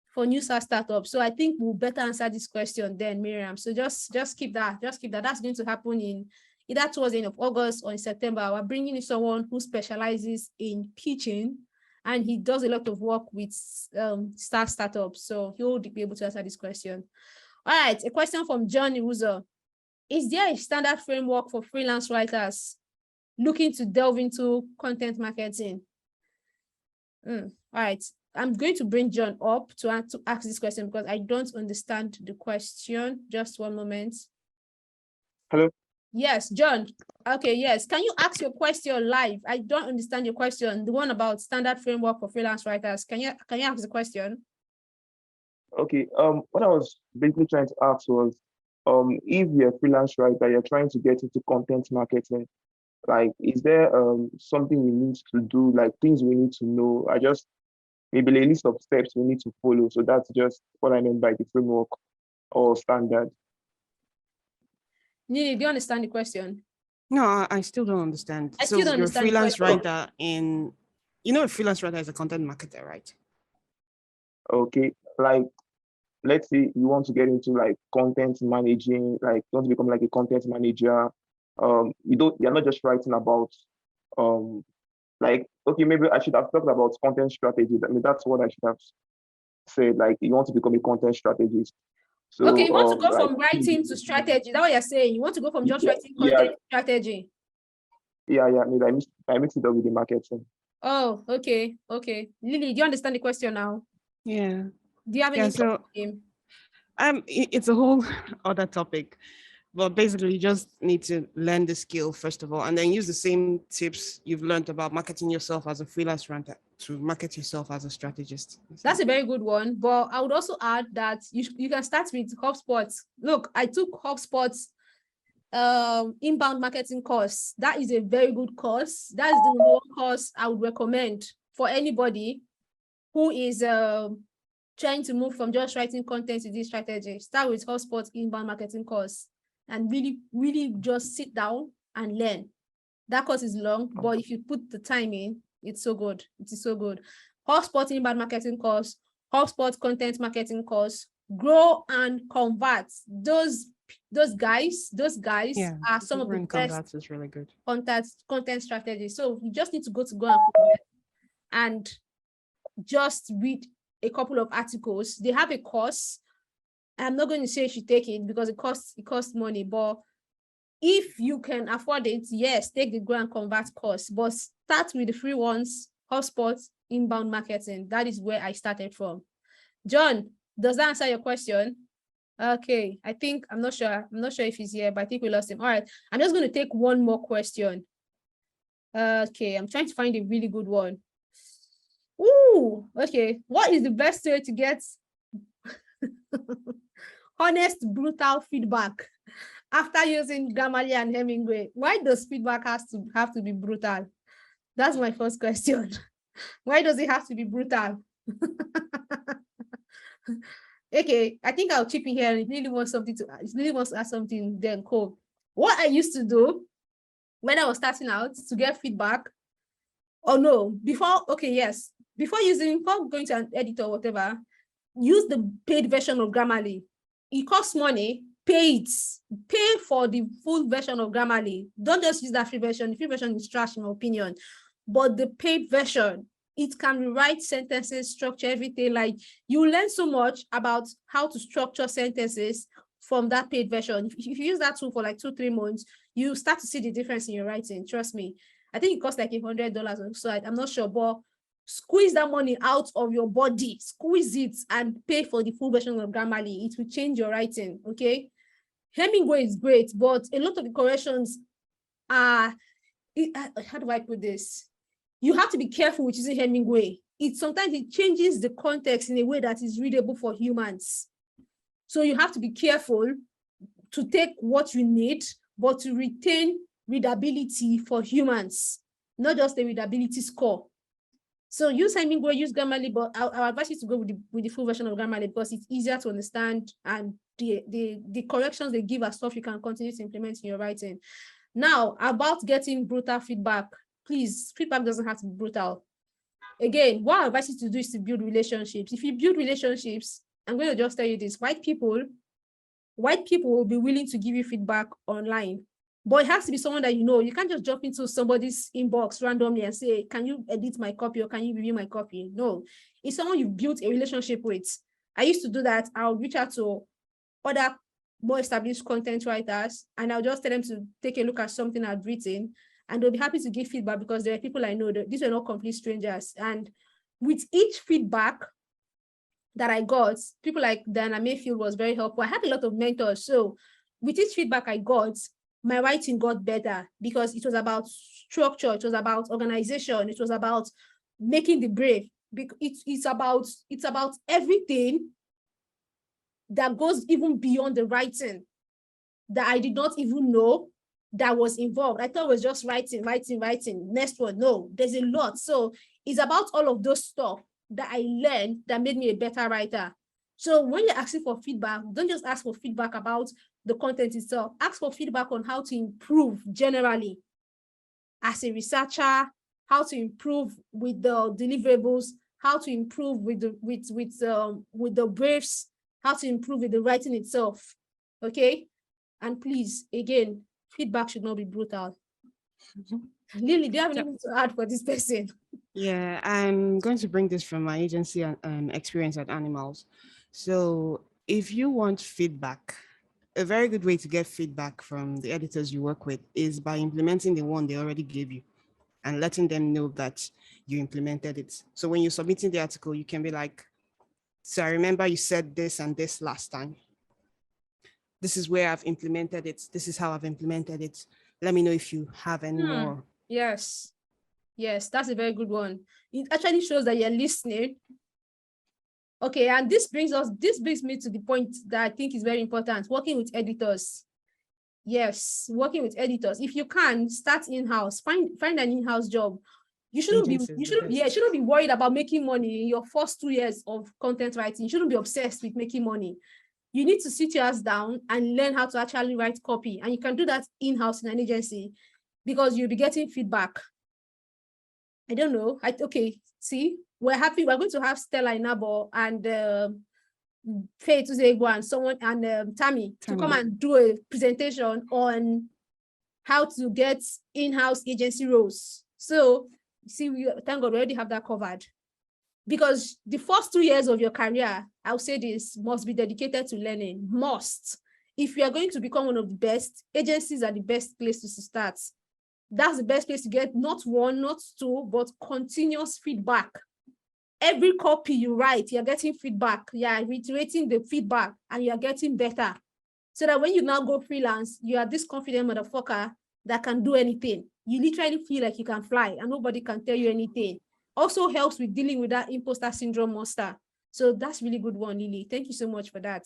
Speaker 1: for new SaaS startups. So I think we'll better answer this question then, Miriam. So just keep that. That's going to happen in either towards the end of August or in September. We're bringing in someone who specializes in pitching, and he does a lot of work with SaaS startups. So he'll be able to answer this question. All right, a question from John Iwuzo. Is there a standard framework for freelance writers looking to delve into content marketing? All right, I'm going to bring John up to ask this question because I don't understand the question. Just one moment.
Speaker 4: Hello.
Speaker 1: Yes, John. Okay, yes. Can you ask your question live? I don't understand your question. The one about standard framework for freelance writers. Can you ask the question?
Speaker 4: Okay. What I was basically trying to ask was, if you're a freelance writer, you're trying to get into content marketing, like, is there something we need to do, like things we need to know? Maybe a list of steps we need to follow. So that's just what I meant by the framework or standard.
Speaker 1: Nini, do you understand the question?
Speaker 2: No, I still don't understand.
Speaker 1: I still don't understand
Speaker 2: you're a freelance writer a freelance writer is a content marketer, right?
Speaker 4: Okay. Like, let's say you want to get into like content managing, like you want to become like a content manager. You're not just writing about Like, okay, maybe I should have talked about content strategy. I mean, that's what I should have said. Like, you want to become a content strategist. So,
Speaker 1: Okay, you want to go
Speaker 4: like,
Speaker 1: from writing to strategy. That's what you're saying. You want to go from just writing
Speaker 4: yeah,
Speaker 1: content to strategy.
Speaker 4: yeah. Maybe I mixed it up with the marketing.
Speaker 1: Oh, okay. Lily, do you understand the question now?
Speaker 2: Yeah.
Speaker 1: Do you have any
Speaker 2: So
Speaker 1: question?
Speaker 2: it's a whole other topic, but basically you just need to learn the skill first of all, and then use the same tips you've learned about marketing yourself as a freelance writer to market yourself as a strategist.
Speaker 1: That's a very good one. But I would also add that you can start with HubSpot. Look, I took HubSpot's inbound marketing course. That is a very good course. That is the number one course I would recommend for anybody who is trying to move from just writing content to this strategy. Start with HubSpot inbound marketing course and really just sit down and learn. That course is long, but if you put the time in, it's so good. It is so good. HubSpot inbound marketing course, HubSpot content marketing course, grow and convert. Those guys are some of the best.
Speaker 2: Is really good.
Speaker 1: Content strategies. So you just need to go and just read a couple of articles. They have a course. I'm not going to say you should take it because it costs money, but if you can afford it, yes, take the grow and convert course, but start with the free ones, HubSpot inbound marketing. That is where I started from. John, does that answer your question? Okay, I'm not sure if he's here, but I think we lost him. All right, I'm just going to take one more question. Okay, I'm trying to find a really good one. Ooh, okay. What is the best way to get honest, brutal feedback after using Grammarly and Hemingway? Why does feedback have to be brutal? That's my first question. Why does it have to be brutal? Okay, I think I'll chip in here. It really wants to add something, then cool. What I used to do when I was starting out to get feedback, before going to an editor or whatever, use the paid version of Grammarly. It costs money. Pay for the full version of Grammarly. Don't just use that free version. The free version is trash in my opinion. But the paid version, it can rewrite sentences, structure everything. Like, you learn so much about how to structure sentences from that paid version. If you use that tool for like 2-3 months, you start to see the difference in your writing. Trust me. I think it costs like $100 or so. I'm not sure, but squeeze that money out of your body, squeeze it and pay for the full version of Grammarly. It will change your writing, okay? Hemingway is great, but a lot of the corrections are, how do I put this? You have to be careful with using Hemingway. Sometimes it changes the context in a way that is readable for humans. So you have to be careful to take what you need, but to retain readability for humans, not just the readability score. So use Hemingway, use Grammarly, but I advise you to go with the full version of Grammarly because it's easier to understand, and the corrections they give are stuff you can continue to implement in your writing. Now, about getting brutal feedback, please, feedback doesn't have to be brutal. Again, what I advise you to do is to build relationships. If you build relationships, I'm going to just tell you this, white people will be willing to give you feedback online. But it has to be someone that you know. You can't just jump into somebody's inbox randomly and say, can you edit my copy or can you review my copy? No, it's someone you've built a relationship with. I used to do that. I'll reach out to other more established content writers and I'll just tell them to take a look at something I've written and they'll be happy to give feedback because there are people I know that these are not complete strangers. And with each feedback that I got, people like Diana Mayfield was very helpful. I had a lot of mentors. So with each feedback I got, my writing got better because it was about structure, it was about organization, it was about making the brief. It's about everything that goes even beyond the writing that I did not even know that was involved. I thought it was just writing. Next one, no, there's a lot. So it's about all of those stuff that I learned that made me a better writer. So when you're asking for feedback, don't just ask for feedback about the content itself. Ask for feedback on how to improve generally as a researcher, how to improve with the deliverables, how to improve with the briefs, how to improve with the writing itself. Okay, and please, again, feedback should not be brutal. Lily, do you have anything to add for this person?
Speaker 2: Yeah, I'm going to bring this from my agency and experience at Animalz. So if you want feedback, a very good way to get feedback from the editors you work with is by implementing the one they already gave you and letting them know that you implemented it. So when you're submitting the article, you can be like, so I remember you said this and this last time. This is where I've implemented it. This is how I've implemented it. Let me know if you have any more.
Speaker 1: Yes. Yes, that's a very good one. It actually shows that you're listening. Okay, and this brings me to the point that I think is very important, working with editors. Yes, working with editors. If you can, start in-house, find an in-house job. You shouldn't be worried about making money in your first 2 years of content writing. You shouldn't be obsessed with making money. You need to sit your ass down and learn how to actually write copy. And you can do that in-house in an agency because you'll be getting feedback. I don't know. Okay, see, we're happy. We're going to have Stella Inabo and Faye Tuzegwa and someone and Tammy to come and do a presentation on how to get in-house agency roles. So, see, thank God we already have that covered. Because the first 2 years of your career, I'll say this, must be dedicated to learning. Must. If you are going to become one of the best, agencies are the best place to start. That's the best place to get not one, not two, but continuous feedback. Every copy you write, you're getting feedback. You're reiterating the feedback and you're getting better. So that when you now go freelance, you are this confident motherfucker that can do anything. You literally feel like you can fly and nobody can tell you anything. Also helps with dealing with that imposter syndrome monster. So that's really good one, Lily. Thank you so much for that.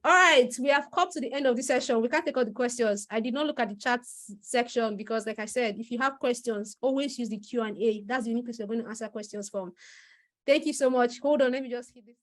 Speaker 1: All right, we have come to the end of this session. We can't take all the questions. I did not look at the chat section because, like I said, if you have questions, always use the Q&A. That's the only place you're going to answer questions from. Thank you so much. Hold on, let me just hit this.